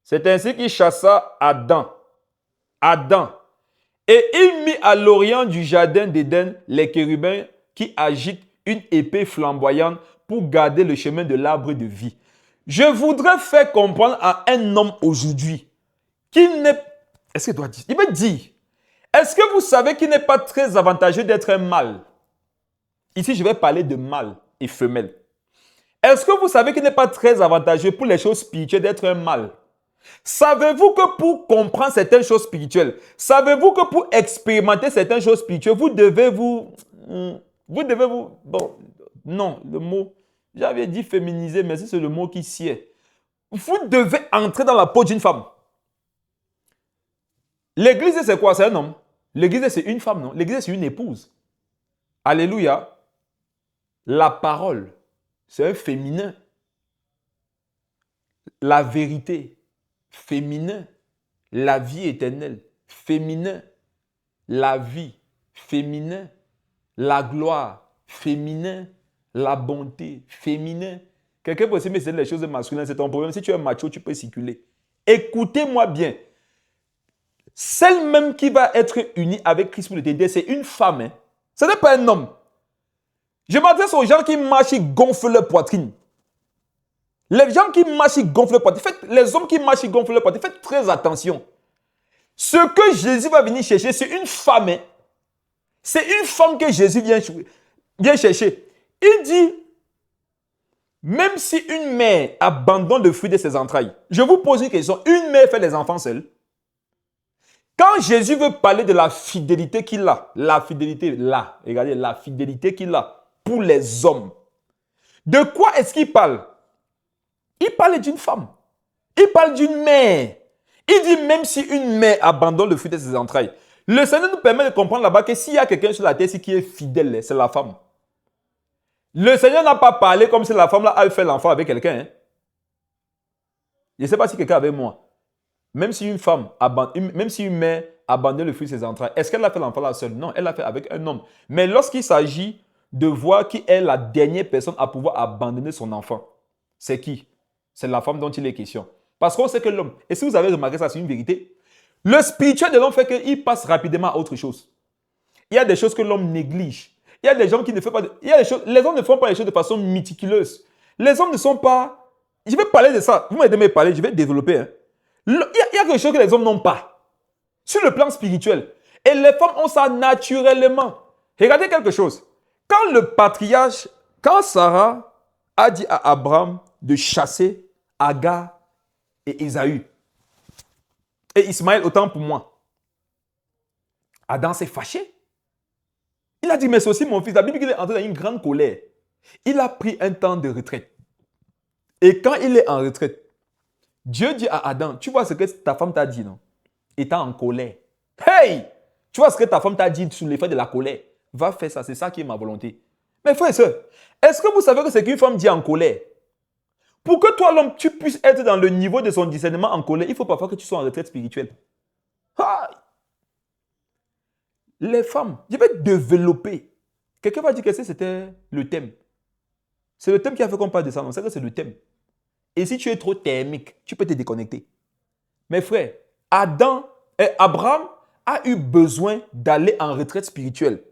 C'est ainsi qu'il chassa Adam. Adam. Et il mit à l'orient du jardin d'Éden les chérubins qui agitent une épée flamboyante pour garder le chemin de l'arbre de vie. Je voudrais faire comprendre à un homme aujourd'hui qu'il n'est... Est-ce qu'il doit dire? Il veut dire... Est-ce que vous savez qu'il n'est pas très avantageux d'être un mâle? Ici, je vais parler de mâle et femelle. Est-ce que vous savez qu'il n'est pas très avantageux pour les choses spirituelles d'être un mâle? Savez-vous que pour comprendre certaines choses spirituelles, savez-vous que pour expérimenter certaines choses spirituelles, vous devez vous... Bon, non, le mot... J'avais dit féminiser, mais c'est le mot qui sied. Vous devez entrer dans la peau d'une femme. L'église, c'est quoi? C'est un homme. L'église, c'est une femme, non? L'église, c'est une épouse. Alléluia. La parole, c'est un féminin. La vérité, féminin. La vie éternelle, féminin. La vie, féminin. La gloire, féminin. La bonté, féminin. Quelqu'un peut essayer de dire les choses masculines, c'est ton problème. Si tu es macho, tu peux circuler. Écoutez-moi bien. Celle même qui va être unie avec Christ pour l'éternité, c'est une femme. Hein. Ce n'est pas un homme. Je m'adresse aux gens qui marchent, ils gonflent leur poitrine. Les gens qui marchent, ils gonflent leur poitrine. Les hommes qui marchent, ils gonflent leur poitrine. Faites très attention. Ce que Jésus va venir chercher, c'est une femme. Hein. C'est une femme que Jésus vient chercher. Il dit, même si une mère abandonne le fruit de ses entrailles, je vous pose une question, une mère fait les enfants seule? Quand Jésus veut parler de la fidélité qu'il a, regardez, la fidélité qu'il a pour les hommes, de quoi est-ce qu'il parle? Il parle d'une femme. Il parle d'une mère. Il dit même si une mère abandonne le fruit de ses entrailles. Le Seigneur nous permet de comprendre là-bas que s'il y a quelqu'un sur la terre qui est fidèle, c'est la femme. Le Seigneur n'a pas parlé comme si la femme là a fait l'enfant avec quelqu'un. Hein. Je ne sais pas si quelqu'un est avec moi. Même si une mère abandonne le fruit de ses entrailles, est-ce qu'elle a fait l'enfant là seule? Non, elle l'a fait avec un homme. Mais lorsqu'il s'agit de voir qui est la dernière personne à pouvoir abandonner son enfant, c'est qui? C'est la femme dont il est question. Parce qu'on sait que l'homme, et si vous avez remarqué ça, c'est une vérité, le spirituel de l'homme fait qu'il passe rapidement à autre chose. Il y a des choses que l'homme néglige. Il y a des gens qui ne font pas... les hommes ne font pas les choses de façon méticuleuse. Les hommes ne sont pas... Je vais parler de ça. Vous m'aidez à parler, je vais développer. Hein. Il y a quelque chose que les hommes n'ont pas. Sur le plan spirituel. Et les femmes ont ça naturellement. Regardez quelque chose. Quand Sarah a dit à Abraham de chasser Agar et Ésaü, et Ismaël autant pour moi, Adam s'est fâché. Il a dit, mais c'est aussi mon fils. La Bible dit qu'il est entré dans une grande colère. Il a pris un temps de retraite. Et quand il est en retraite, Dieu dit à Adam, tu vois ce que ta femme t'a dit, non? Étant en colère. Hey! Tu vois ce que ta femme t'a dit sous l'effet de la colère? Va faire ça, c'est ça qui est ma volonté. Mais frères et sœurs, est-ce que vous savez que c'est qu'une femme dit en colère? Pour que toi, l'homme, tu puisses être dans le niveau de son discernement en colère, il faut parfois que tu sois en retraite spirituelle. Ah! Les femmes, je vais développer. Quelqu'un va dire que c'était le thème. C'est le thème qui a fait qu'on parle de ça. On sait que c'est le thème. Et si tu es trop thermique, tu peux te déconnecter. Mes frères, Abraham a eu besoin d'aller en retraite spirituelle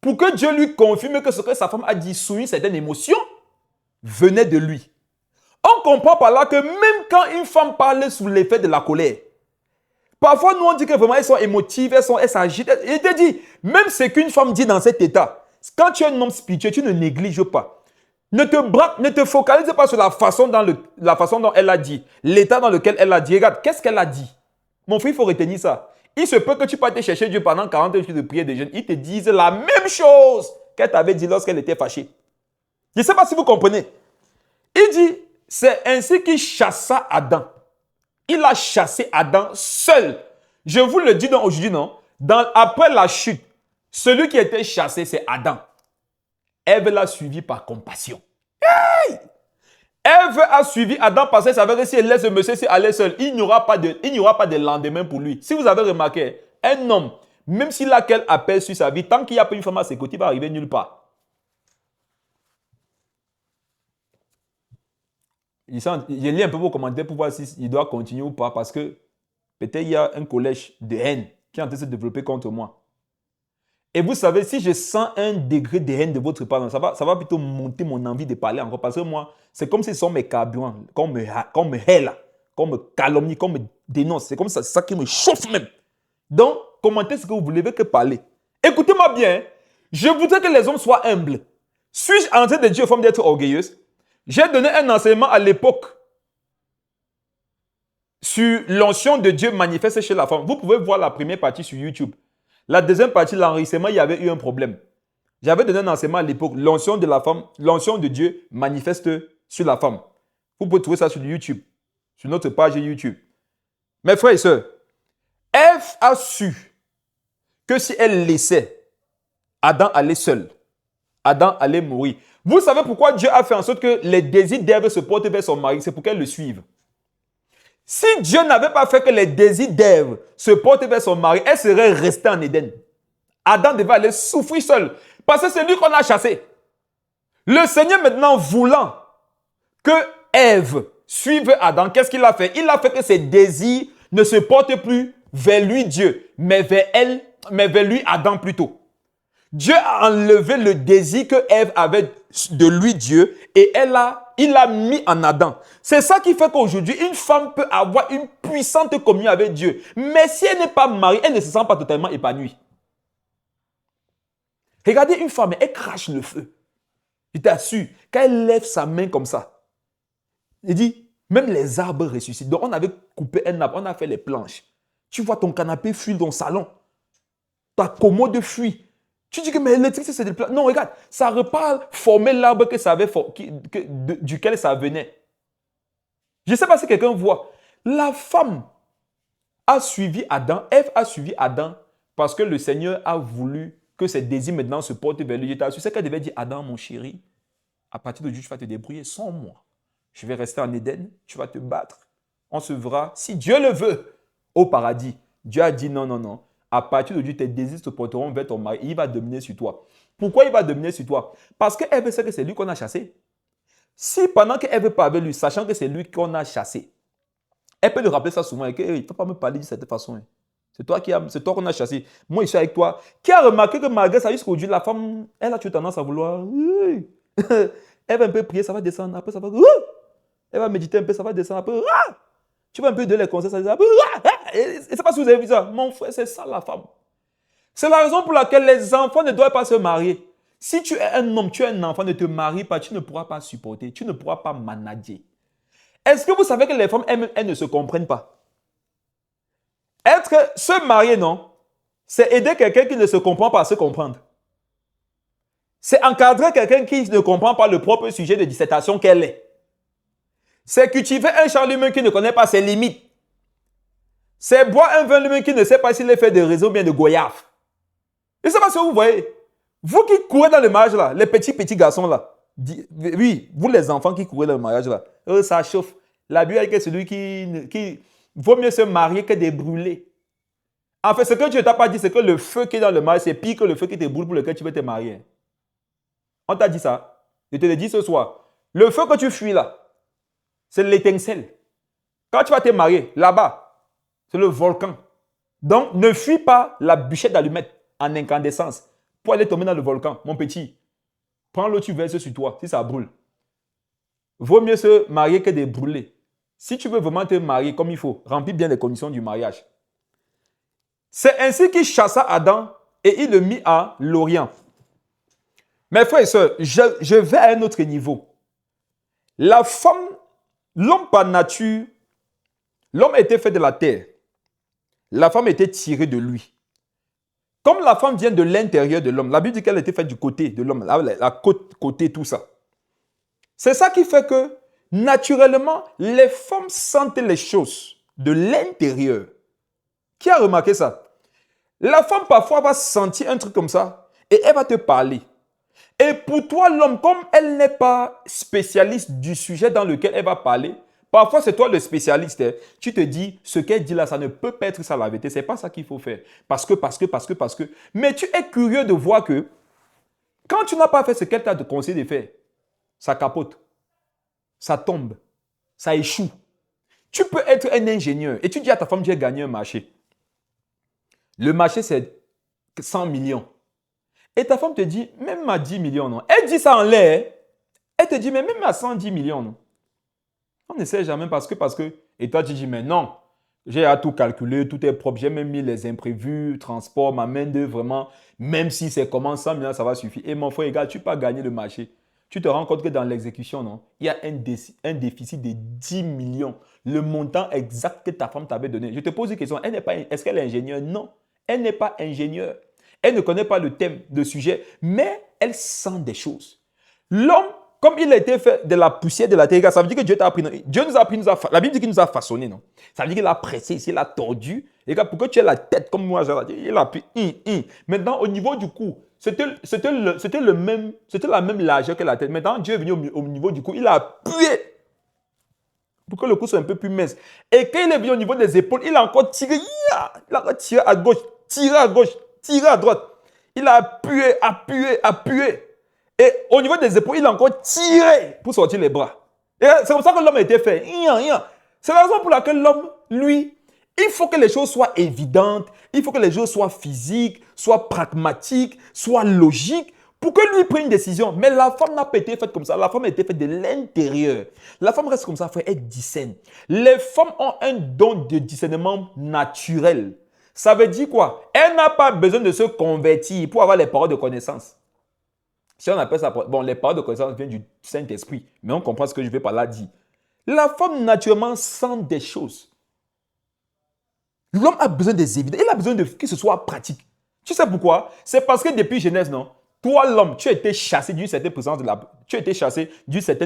pour que Dieu lui confirme que ce que sa femme a dit sous une certaine émotion venait de lui. On comprend par là que même quand une femme parle sous l'effet de la colère, parfois nous on dit que vraiment elles sont émotives, elles s'agitent. Il te dit, même ce qu'une femme dit dans cet état, quand tu es un homme spirituel, tu ne négliges pas. Ne te focalise pas sur la façon dont elle a dit, l'état dans lequel elle a dit. Regarde, qu'est-ce qu'elle a dit? Mon frère, il faut retenir ça. Il se peut que tu partes chercher Dieu pendant 40 jours de prière de jeûne. Il te dise la même chose qu'elle t'avait dit lorsqu'elle était fâchée. Je ne sais pas si vous comprenez. Il dit, c'est ainsi qu'il chassa Adam. Il a chassé Adam seul. Je vous le dis donc aujourd'hui, non? Après la chute, celui qui était chassé, c'est Adam. Ève l'a suivi par compassion. Hey! Ève a suivi Adam parce qu'elle savait que si elle laisse monsieur aller seul, il n'y aura pas de lendemain pour lui. Si vous avez remarqué, un homme, même s'il a quel appel sur sa vie, tant qu'il n'y a pas une femme à ses côtés, il va arriver nulle part. Je lis un peu vos commentaires pour voir s'il doit continuer ou pas, parce que peut-être il y a un collège de haine qui est en train de se développer contre moi. Et vous savez, si je sens un degré de haine de votre part, ça va plutôt monter mon envie de parler encore. Parce que moi, c'est comme si ce sont mes carburants, qu'on me hait là, qu'on me calomnie, qu'on me dénonce. C'est comme ça, c'est ça qui me chauffe même. Donc, commentez ce que vous voulez que parler. Écoutez-moi bien. Hein. Je voudrais que les hommes soient humbles. Suis-je en train de dire aux femmes d'être orgueilleuses? J'ai donné un enseignement à l'époque sur l'onction de Dieu manifeste chez la femme. Vous pouvez voir la première partie sur YouTube. La deuxième partie, l'enregistrement, il y avait eu un problème. J'avais donné un enseignement à l'époque, l'onction de la femme, l'onction de Dieu manifeste sur la femme. Vous pouvez trouver ça sur YouTube, sur notre page YouTube. Mes frères et sœurs, Ève a su que si elle laissait, Adam allait seul. Adam allait mourir. Vous savez pourquoi Dieu a fait en sorte que les désirs d'Ève se portent vers son mari? C'est pour qu'elle le suive. Si Dieu n'avait pas fait que les désirs d'Ève se portent vers son mari, elle serait restée en Éden. Adam devait aller souffrir seul. Parce que c'est lui qu'on a chassé. Le Seigneur maintenant voulant que Ève suive Adam, qu'est-ce qu'il a fait? Il a fait que ses désirs ne se portent plus vers lui Dieu, mais vers elle, mais vers lui Adam plutôt. Dieu a enlevé le désir que Ève avait de lui Dieu et il l'a mis en Adam. C'est ça qui fait qu'aujourd'hui, une femme peut avoir une puissante communion avec Dieu. Mais si elle n'est pas mariée, elle ne se sent pas totalement épanouie. Regardez une femme, elle crache le feu. Je t'assure, quand elle lève sa main comme ça, il dit, même les arbres ressuscitent. Donc on avait coupé un arbre, on a fait les planches. Tu vois ton canapé fuit dans ton salon. Ta commode fuit. Tu dis que mais l'électricité c'est des planches. Non, regarde, ça repart former l'arbre duquel ça venait. Je ne sais pas si quelqu'un voit. La femme a suivi Adam, Ève a suivi Adam parce que le Seigneur a voulu que ses désirs maintenant se portent vers lui. C'est ce qu'elle devait dire, Adam, mon chéri, à partir d'aujourd'hui, tu vas te débrouiller sans moi. Je vais rester en Éden, tu vas te battre. On se verra, si Dieu le veut, au paradis. Dieu a dit non, non, non. À partir d'aujourd'hui, tes désirs se porteront vers ton mari. Il va dominer sur toi. Pourquoi il va dominer sur toi? Parce qu'Ève sait que c'est lui qu'on a chassé. Si pendant qu'Ève parle avec lui, sachant que c'est lui qu'on a chassé, elle peut lui rappeler ça souvent et que, il ne faut pas me parler de cette façon. Hein. C'est toi qu'on a chassé. Moi, je suis avec toi. Qui a remarqué que malgré ça, jusqu'aujourd'hui, la femme, elle a toujours tendance à vouloir. Elle va un peu prier, ça va descendre. Après, ça va. Elle va méditer un peu, ça va descendre. Après, tu vas un peu donner les conseils, ça va descendre. Et c'est pas si vous avez vu ça. Mon frère, c'est ça la femme. C'est la raison pour laquelle les enfants ne doivent pas se marier. Si tu es un homme, tu es un enfant, ne te marie pas, tu ne pourras pas supporter, tu ne pourras pas manager. Est-ce que vous savez que les femmes, elles ne se comprennent pas? Se marier, non, c'est aider quelqu'un qui ne se comprend pas à se comprendre. C'est encadrer quelqu'un qui ne comprend pas le propre sujet de dissertation qu'elle est. C'est cultiver un champ humain qui ne connaît pas ses limites. C'est boire un vin humain qui ne sait pas s'il est fait de raisin ou bien de goyave. Je ne sais pas si vous voyez. Vous qui courez dans le mariage là, les petits garçons là, oui, vous les enfants qui courez dans le mariage là, ça chauffe. La Bible dit que celui qui vaut mieux se marier que de brûler. En fait, ce que Dieu ne t'a pas dit, c'est que le feu qui est dans le mariage, c'est pire que le feu qui te brûle pour lequel tu veux te marier. On t'a dit ça. Je te le dis ce soir. Le feu que tu fuis là, c'est l'étincelle. Quand tu vas te marier, là-bas, c'est le volcan. Donc, ne fuis pas la bûchette d'allumette en incandescence pour aller tomber dans le volcan. Mon petit, prends l'eau, tu verses sur toi, si ça brûle. Vaut mieux se marier que de brûler. Si tu veux vraiment te marier comme il faut, remplis bien les conditions du mariage. C'est ainsi qu'il chassa Adam et il le mit à l'Orient. Mes frères et sœurs, je vais à un autre niveau. La femme, l'homme par nature, l'homme était fait de la terre. La femme était tirée de lui. Comme la femme vient de l'intérieur de l'homme, la Bible dit qu'elle était faite du côté de l'homme, la côté, tout ça. C'est ça qui fait que, naturellement, les femmes sentent les choses de l'intérieur. Qui a remarqué ça? La femme, parfois, va sentir un truc comme ça et elle va te parler. Et pour toi, l'homme, comme elle n'est pas spécialiste du sujet dans lequel elle va parler, parfois, c'est toi le spécialiste. Hein. Tu te dis, ce qu'elle dit là, ça ne peut pas être ça la vérité. Ce n'est pas ça qu'il faut faire. Parce que. Mais tu es curieux de voir que quand tu n'as pas fait ce qu'elle t'a conseillé de faire, ça capote, ça tombe, ça échoue. Tu peux être un ingénieur et tu dis à ta femme, j'ai gagné un marché. Le marché, c'est 100 millions. Et ta femme te dit, même à 10 millions, non. Elle dit ça en l'air. Elle te dit, mais même à 110 millions, non. On ne sait jamais parce que. Et toi, tu dis, mais non, j'ai à tout calculé, tout est propre. J'ai même mis les imprévus, transport, ma main-d'œuvre, vraiment. Même si c'est comment 100 millions, ça va suffire. Et mon frère, égal, tu ne peux pas gagner le marché. Tu te rends compte que dans l'exécution, non, il y a un déficit de 10 millions. Le montant exact que ta femme t'avait donné. Je te pose une question. Est-ce qu'elle est ingénieure? Non. Elle n'est pas ingénieure. Elle ne connaît pas le thème, le sujet, mais elle sent des choses. L'homme, comme il a été fait de la poussière de la terre, ça veut dire que Dieu t'a appris. Dieu nous a appris, la Bible dit qu'il nous a façonné, non? Ça veut dire qu'il a pressé ici, il a tordu. Et pour que tu aies la tête comme moi, il a pris. Maintenant, au niveau du cou, c'était la même largeur que la tête. Maintenant, Dieu est venu au niveau du cou, il a appuyé pour que le cou soit un peu plus mince. Et quand il est venu au niveau des épaules, il a encore tiré. Il a encore tiré à gauche, tiré à gauche, tiré à droite. Il a appuyé. Et au niveau des épaules, il a encore tiré pour sortir les bras. Et c'est comme ça que l'homme a été fait. C'est la raison pour laquelle l'homme, lui, il faut que les choses soient évidentes, il faut que les choses soient physiques, soient pragmatiques, soient logiques, pour que lui prenne une décision. Mais la femme n'a pas été faite comme ça. La femme a été faite de l'intérieur. La femme reste comme ça, frère, elle discerne. Les femmes ont un don de discernement naturel. Ça veut dire quoi? Elle n'a pas besoin de se convertir pour avoir les paroles de connaissance. Si on appelle ça... Bon, les paroles de connaissance viennent du Saint-Esprit. Mais on comprend ce que je vais par là dire. La femme, naturellement, sent des choses. L'homme a besoin des évidences. Il a besoin que ce soit pratique. Tu sais pourquoi? C'est parce que depuis Genèse, non? Toi, l'homme, tu as été chassé d'une certaine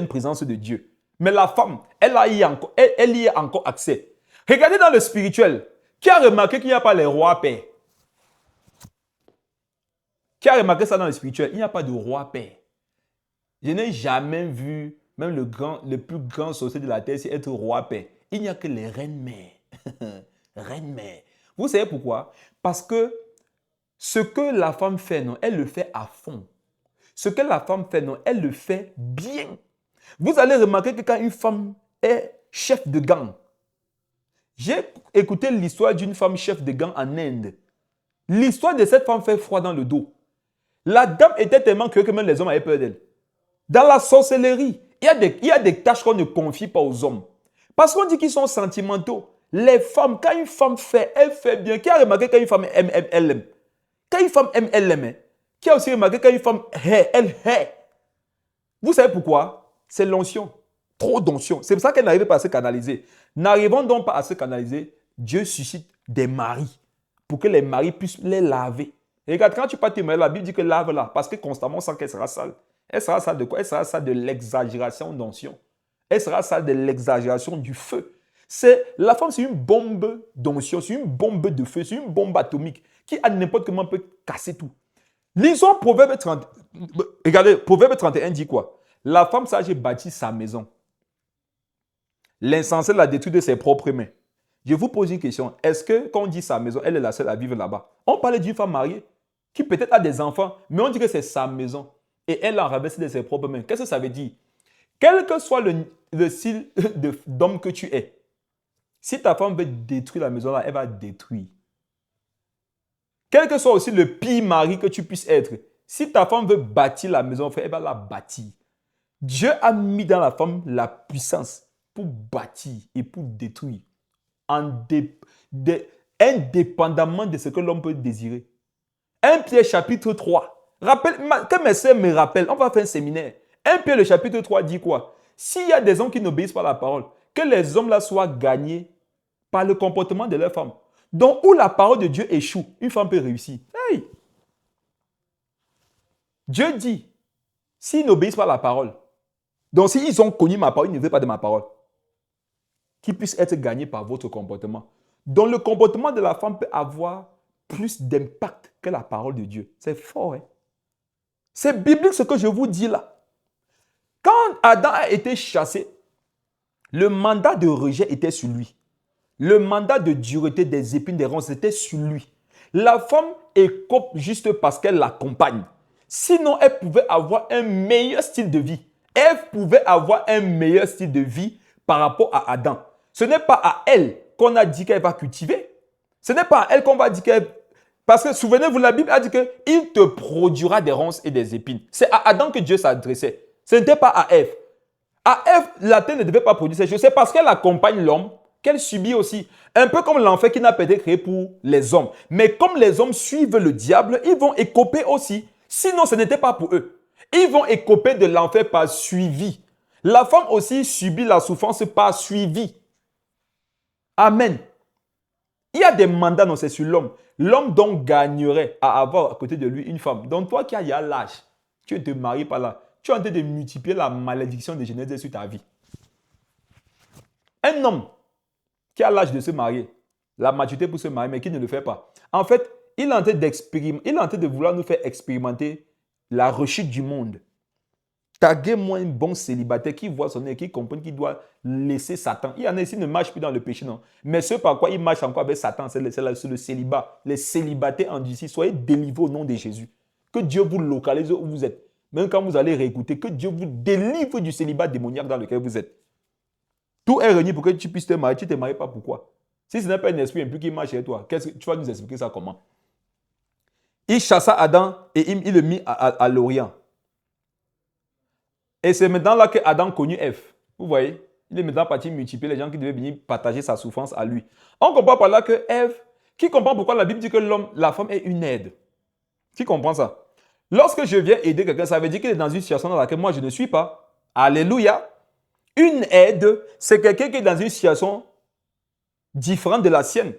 présence de Dieu. Mais la femme, elle y a encore accès. Regardez dans le spirituel. Qui a remarqué qu'il n'y a pas les rois pères? Qui a remarqué ça dans le spirituel? Il n'y a pas de roi père. Je n'ai jamais vu même le plus grand sorcier de la terre être roi père. Il n'y a que les reines mères. Reines mères. Vous savez pourquoi? Parce que ce que la femme fait, non, elle le fait à fond. Ce que la femme fait, non, elle le fait bien. Vous allez remarquer que quand une femme est chef de gang, j'ai écouté l'histoire d'une femme chef de gang en Inde. L'histoire de cette femme fait froid dans le dos. La dame était tellement curieuse que même les hommes avaient peur d'elle. Dans la sorcellerie, il y a des tâches qu'on ne confie pas aux hommes. Parce qu'on dit qu'ils sont sentimentaux. Les femmes, quand une femme fait, elle fait bien. Qui a remarqué quand une femme aime, elle aime? Quand une femme aime, elle aime. Qui a aussi remarqué quand une femme hait, elle hait? Vous savez pourquoi? C'est l'onction. Trop d'onction. C'est pour ça qu'elle n'arrive pas à se canaliser. N'arrivons donc pas à se canaliser. Dieu suscite des maris pour que les maris puissent les laver. Et regarde, quand tu parles de marier, la Bible dit que lave-la parce que constamment on sent qu'elle sera sale. Elle sera sale de quoi? Elle sera sale de l'exagération d'onction. Elle sera sale de l'exagération du feu. La femme, c'est une bombe d'onction, c'est une bombe de feu, c'est une bombe atomique qui à n'importe comment peut casser tout. Lisons Proverbe 30. Regardez, Proverbe 31 dit quoi? La femme sage bâtit sa maison. L'insensé la détruit de ses propres mains. Je vous pose une question. Est-ce que quand on dit sa maison, elle est la seule à vivre là-bas? On parlait d'une femme mariée qui peut-être a des enfants, mais on dit que c'est sa maison. Et elle en rabaisse de ses propres mains. Qu'est-ce que ça veut dire? Quel que soit le style d'homme que tu es, si ta femme veut détruire la maison là, elle va détruire. Quel que soit aussi le pire mari que tu puisses être, si ta femme veut bâtir la maison, elle va la bâtir. Dieu a mis dans la femme la puissance pour bâtir et pour détruire, indépendamment de ce que l'homme peut désirer. 1 Pierre chapitre 3. Que mes sœurs me rappellent, on va faire un séminaire. 1 Pierre le chapitre 3 dit quoi? S'il y a des hommes qui n'obéissent pas à la parole, que les hommes là soient gagnés par le comportement de leur femme. Donc, où la parole de Dieu échoue, une femme peut réussir. Hey! Dieu dit, s'ils n'obéissent pas à la parole, donc s'ils ont connu ma parole, ils ne veulent pas de ma parole, qu'ils puissent être gagnés par votre comportement. Donc, le comportement de la femme peut avoir plus d'impact que la parole de Dieu. C'est fort, hein? C'est biblique ce que je vous dis là. Quand Adam a été chassé, le mandat de rejet était sur lui. Le mandat de dureté des épines des ronces était sur lui. La femme écope juste parce qu'elle l'accompagne. Sinon, elle pouvait avoir un meilleur style de vie. Ève pouvait avoir un meilleur style de vie par rapport à Adam. Ce n'est pas à elle qu'on a dit qu'elle va cultiver. Ce n'est pas à elle qu'on va dire qu'elle... Parce que souvenez-vous, la Bible a dit qu'il te produira des ronces et des épines. C'est à Adam que Dieu s'adressait. Ce n'était pas à Ève. À Ève, la terre ne devait pas produire ces choses. C'est parce qu'elle accompagne l'homme qu'elle subit aussi. Un peu comme l'enfer qui n'a pas été créé pour les hommes. Mais comme les hommes suivent le diable, ils vont écoper aussi. Sinon, ce n'était pas pour eux. Ils vont écoper de l'enfer par suivi. La femme aussi subit la souffrance par suivi. Amen. Il y a des mandats, non, c'est sur l'homme. L'homme donc gagnerait à avoir à côté de lui une femme. Donc toi qui as l'âge, tu ne te maries pas là. Tu es en train de multiplier la malédiction de Genèse sur ta vie. Un homme qui a l'âge de se marier, la maturité pour se marier, mais qui ne le fait pas. En fait, il est en train de vouloir nous faire expérimenter la rechute du monde. Taguez-moi un bon célibataire qui voit son œil, qui comprend qu'il doit laisser Satan. Il y en a ici qui ne marchent plus dans le péché, non. Mais ce par quoi il marche encore avec Satan, c'est le célibat. Les célibataires en d'ici, soyez délivrés au nom de Jésus. Que Dieu vous localise où vous êtes. Même quand vous allez réécouter, que Dieu vous délivre du célibat démoniaque dans lequel vous êtes. Tout est réuni pour que tu puisses te marier. Tu ne te maries pas, pourquoi? Si ce n'est pas un esprit impur qui marche chez toi, tu vas nous expliquer ça comment? Il chassa Adam et il le mit à l'Orient. Et c'est maintenant là que Adam connut Ève. Vous voyez? Il est maintenant parti multiplier les gens qui devaient venir partager sa souffrance à lui. On comprend par là que Ève, qui comprend pourquoi la Bible dit que la femme est une aide? Qui comprend ça? Lorsque je viens aider quelqu'un, ça veut dire qu'il est dans une situation dans laquelle moi je ne suis pas. Alléluia. Une aide, c'est quelqu'un qui est dans une situation différente de la sienne.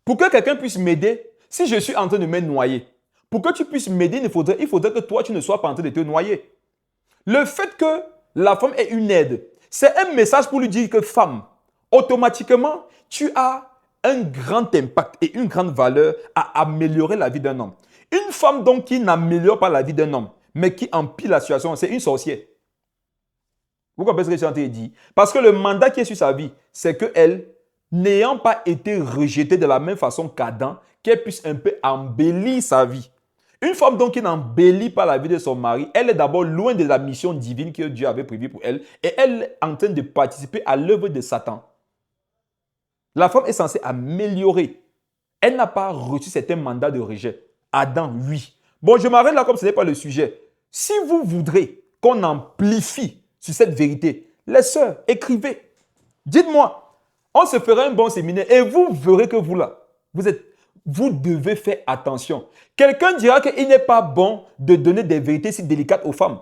Pour que quelqu'un puisse m'aider, si je suis en train de me noyer, pour que tu puisses m'aider, il faudrait que toi, tu ne sois pas en train de te noyer. Le fait que la femme est une aide, c'est un message pour lui dire que femme, automatiquement, tu as un grand impact et une grande valeur à améliorer la vie d'un homme. Une femme donc qui n'améliore pas la vie d'un homme, mais qui empire la situation, c'est une sorcière. Vous comprenez ce que je suis en train de dire? Parce que le mandat qui est sur sa vie, c'est qu'elle, n'ayant pas été rejetée de la même façon qu'Adam, qu'elle puisse un peu embellir sa vie. Une femme donc qui n'embellit pas la vie de son mari, elle est d'abord loin de la mission divine que Dieu avait prévue pour elle et elle est en train de participer à l'œuvre de Satan. La femme est censée améliorer. Elle n'a pas reçu certains mandats de rejet. Adam, oui. Bon, je m'arrête là comme ce n'est pas le sujet. Si vous voudrez qu'on amplifie sur cette vérité, les sœurs, écrivez. Dites-moi, on se fera un bon séminaire et vous verrez que vous là, vous devez faire attention. Quelqu'un dira qu'il n'est pas bon de donner des vérités si délicates aux femmes.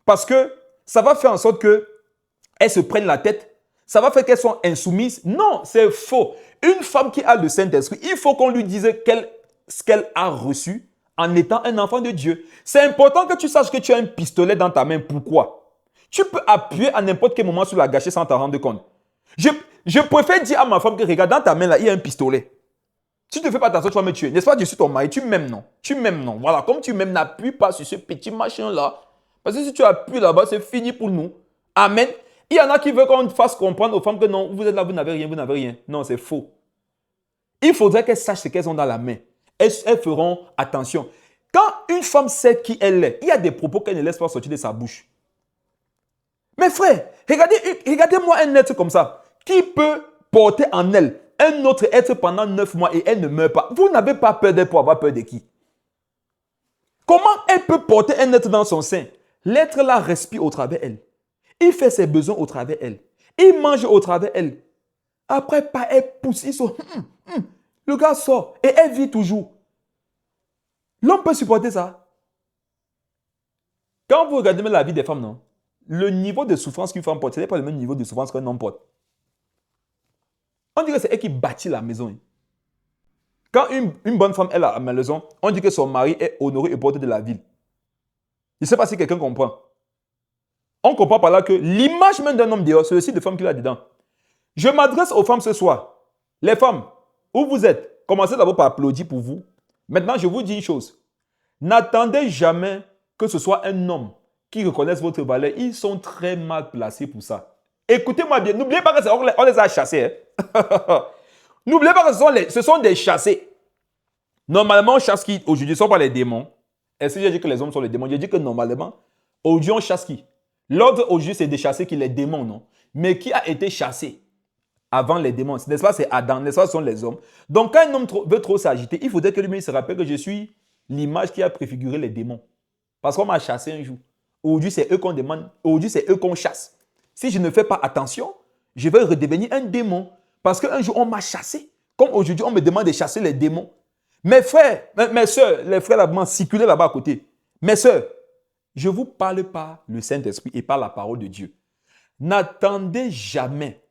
Parce que ça va faire en sorte qu'elles se prennent la tête. Ça va faire qu'elles soient insoumises. Non, c'est faux. Une femme qui a le Saint-Esprit, il faut qu'on lui dise ce qu'elle a reçu en étant un enfant de Dieu. C'est important que tu saches que tu as un pistolet dans ta main. Pourquoi? Tu peux appuyer à n'importe quel moment sur la gâchette sans t'en rendre compte. Je préfère dire à ma femme que regarde, dans ta main là, il y a un pistolet. Si tu ne fais pas attention, tu vas me tuer. N'est-ce pas, je suis ton mari, tu m'aimes, non? Tu m'aimes, non? Voilà, comme tu m'aimes, n'appuie pas sur ce petit machin-là. Parce que si tu appuies là-bas, c'est fini pour nous. Amen. Il y en a qui veulent qu'on fasse comprendre aux femmes que non, vous êtes là, vous n'avez rien, vous n'avez rien. Non, c'est faux. Il faudrait qu'elles sachent ce qu'elles ont dans la main. Elles feront attention. Quand une femme sait qui elle est, il y a des propos qu'elle ne laisse pas sortir de sa bouche. Mes frères, regardez-moi un être comme ça, qui peut porter en elle un autre être pendant 9 mois et elle ne meurt pas. Vous n'avez pas peur d'elle pour avoir peur de qui? Comment elle peut porter un être dans son sein? L'être là respire au travers d'elle. Il fait ses besoins au travers d'elle. Il mange au travers d'elle. Après, pas elle pousse. Le gars sort et elle vit toujours. L'homme peut supporter ça. Quand vous regardez la vie des femmes, non, le niveau de souffrance qu'une femme porte, ce n'est pas le même niveau de souffrance qu'un homme porte. On dit que c'est elle qui bâtit la maison. Quand une bonne femme est à la maison, on dit que son mari est honoré et porté de la ville. Je ne sais pas si quelqu'un comprend. On comprend par là que l'image même d'un homme dehors, c'est le site de femme qu'il a dedans. Je m'adresse aux femmes ce soir. Les femmes, où vous êtes, commencez d'abord par applaudir pour vous. Maintenant, je vous dis une chose. N'attendez jamais que ce soit un homme qui reconnaisse votre valeur. Ils sont très mal placés pour ça. Écoutez-moi bien. N'oubliez pas qu'on les a chassés. Hein? N'oubliez pas que ce sont des chassés. Normalement, on chasse qui aujourd'hui? Ce ne sont pas les démons. Est-ce que j'ai dit que les hommes sont les démons? J'ai dit que normalement, aujourd'hui, on chasse qui? L'ordre aujourd'hui, c'est de chasser qui? Les démons, non? Mais qui a été chassé avant les démons? N'est-ce pas? C'est Adam. N'est-ce pas? Ce sont les hommes. Donc, quand un homme veut trop s'agiter, il faudrait que lui-même se rappelle que je suis l'image qui a préfiguré les démons. Parce qu'on m'a chassé un jour. Aujourd'hui, c'est eux qu'on demande. Aujourd'hui, c'est eux qu'on chasse. Si je ne fais pas attention, je vais redevenir un démon. Parce qu'un jour, on m'a chassé. Comme aujourd'hui, on me demande de chasser les démons. Mes frères, mes soeurs, les frères là-bas, circulez là-bas à côté. Mes soeurs, je ne vous parle pas le Saint-Esprit et pas la parole de Dieu. N'attendez jamais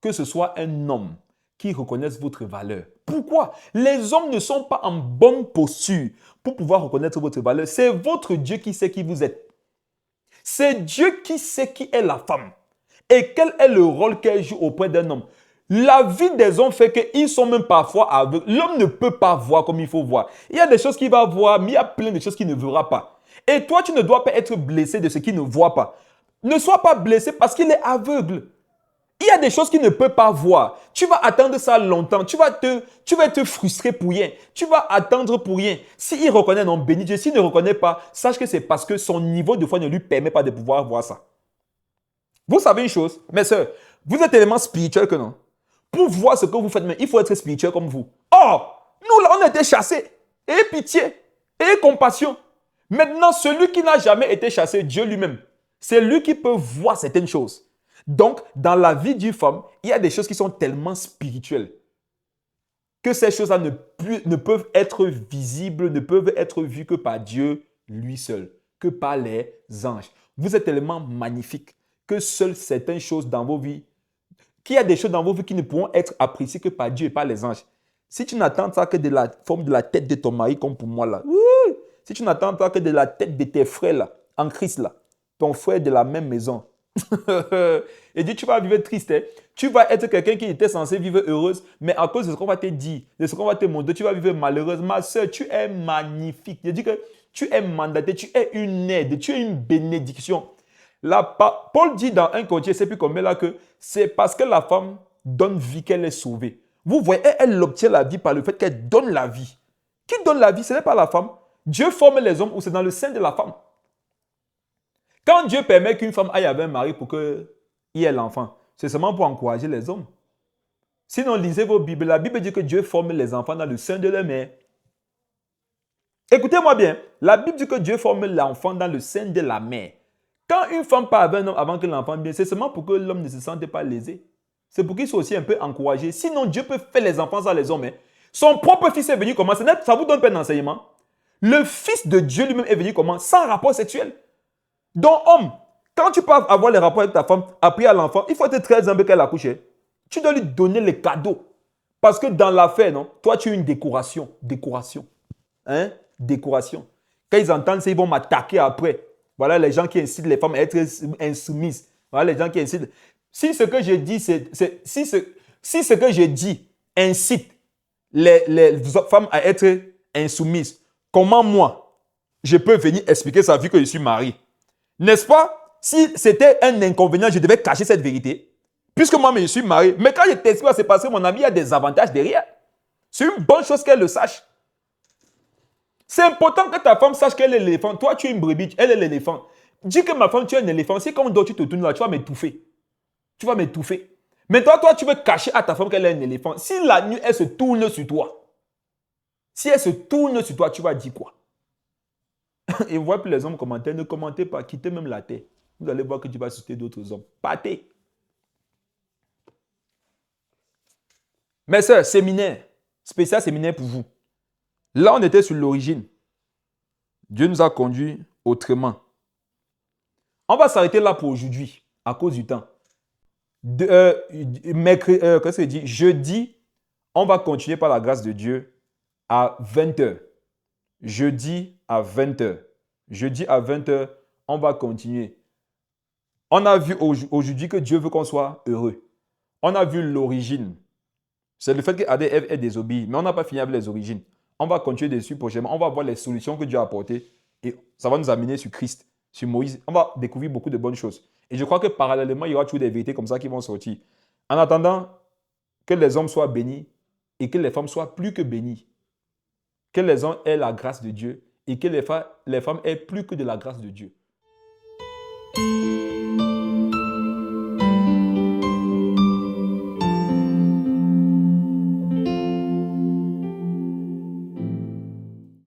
que ce soit un homme qui reconnaisse votre valeur. Pourquoi? Les hommes ne sont pas en bonne posture pour pouvoir reconnaître votre valeur. C'est votre Dieu qui sait qui vous êtes. C'est Dieu qui sait qui est la femme et quel est le rôle qu'elle joue auprès d'un homme. La vie des hommes fait qu'ils sont même parfois aveugles. L'homme ne peut pas voir comme il faut voir. Il y a des choses qu'il va voir, mais il y a plein de choses qu'il ne verra pas. Et toi, tu ne dois pas être blessé de ce qu'il ne voit pas. Ne sois pas blessé parce qu'il est aveugle. Il y a des choses qu'il ne peut pas voir. Tu vas attendre ça longtemps. Tu vas te frustrer pour rien. Tu vas attendre pour rien. S'il reconnaît, non, béni Dieu. S'il ne reconnaît pas, sache que c'est parce que son niveau de foi ne lui permet pas de pouvoir voir ça. Vous savez une chose, mes soeurs, vous êtes tellement spirituel que non. Pour voir ce que vous faites, il faut être spirituel comme vous. Or, nous là, on a été chassés. Ayez pitié, ayez compassion. Maintenant, celui qui n'a jamais été chassé, Dieu lui-même, c'est lui qui peut voir certaines choses. Donc, dans la vie d'une femme, il y a des choses qui sont tellement spirituelles que ces choses-là ne peuvent être visibles, ne peuvent être vues que par Dieu lui seul, que par les anges. Vous êtes tellement magnifiques que seules certaines choses dans vos vies, qu'il y a des choses dans vos vies qui ne pourront être appréciées que par Dieu et par les anges. Si tu n'attends ça que de la forme de la tête de ton mari, comme pour moi là, si tu n'attends ça que de la tête de tes frères là, en Christ là, ton frère de la même maison, Et dit, tu vas vivre triste. Hein. Tu vas être quelqu'un qui était censé vivre heureuse, mais à cause de ce qu'on va te dire, de ce qu'on va te montrer, tu vas vivre malheureuse. Ma soeur, tu es magnifique. Il dit que tu es mandatée, tu es une aide, tu es une bénédiction. Là, Paul dit dans 1 Corinthiens, je ne sais plus combien là, que c'est parce que la femme donne vie qu'elle est sauvée. Vous voyez, elle obtient la vie par le fait qu'elle donne la vie. Qui donne la vie? Ce n'est pas la femme. Dieu forme les hommes ou c'est dans le sein de la femme. Quand Dieu permet qu'une femme aille avec un mari pour qu'il y ait l'enfant, c'est seulement pour encourager les hommes. Sinon, lisez vos Bibles. La Bible dit que Dieu forme les enfants dans le sein de leur mère. Écoutez-moi bien. La Bible dit que Dieu forme l'enfant dans le sein de la mère. Quand une femme part avec un homme avant que l'enfant vienne, c'est seulement pour que l'homme ne se sente pas lésé. C'est pour qu'il soit aussi un peu encouragé. Sinon, Dieu peut faire les enfants sans les hommes. Hein. Son propre fils est venu comment? Ça vous donne pas d'enseignement. Le fils de Dieu lui-même est venu comment? Sans rapport sexuel. Donc, homme, quand tu peux avoir les rapports avec ta femme, après à l'enfant, il faut être très humble qu'elle accouche. Tu dois lui donner les cadeaux. Parce que dans l'affaire, non, toi, tu es une décoration. Décoration. Hein? Décoration. Quand ils entendent ça, ils vont m'attaquer après. Voilà les gens qui incitent les femmes à être insoumises. Voilà les gens qui incitent. Si ce que je dis, si ce que je dis incite les femmes à être insoumises, comment moi, je peux venir expliquer ça vu que je suis marié? N'est-ce pas? Si c'était un inconvénient, je devais cacher cette vérité. Puisque moi, je suis marié. Mais quand je t'explique, c'est parce que mon ami, il y a des avantages derrière. C'est une bonne chose qu'elle le sache. C'est important que ta femme sache qu'elle est l'éléphant. Toi, tu es une brebis, elle est l'éléphant. Dis que ma femme, tu es un éléphant. Si comme toi, tu te tournes là, tu vas m'étouffer. Tu vas m'étouffer. Mais toi, tu veux cacher à ta femme qu'elle est un éléphant. Si la nuit, elle se tourne sur toi, si elle se tourne sur toi, tu vas dire quoi? Et vous voyez plus les hommes commenter. Ne commentez pas, quittez même la terre. Vous allez voir que tu vas susciter d'autres hommes. Partez. Mes soeurs, séminaire. Spécial séminaire pour vous. Là, on était sur l'origine. Dieu nous a conduits autrement. On va s'arrêter là pour aujourd'hui, à cause du temps. Qu'est-ce que je dis? Jeudi, on va continuer par la grâce de Dieu à 20h. Jeudi à 20h. Jeudi à 20h, on va continuer. On a vu aujourd'hui que Dieu veut qu'on soit heureux. On a vu l'origine. C'est le fait qu'Adam et Ève aient désobéi. Mais on n'a pas fini avec les origines. On va continuer dessus prochainement. On va voir les solutions que Dieu a apportées. Et ça va nous amener sur Christ, sur Moïse. On va découvrir beaucoup de bonnes choses. Et je crois que parallèlement, il y aura toujours des vérités comme ça qui vont sortir. En attendant que les hommes soient bénis et que les femmes soient plus que bénies. Que les hommes aient la grâce de Dieu et que les femmes aient plus que de la grâce de Dieu.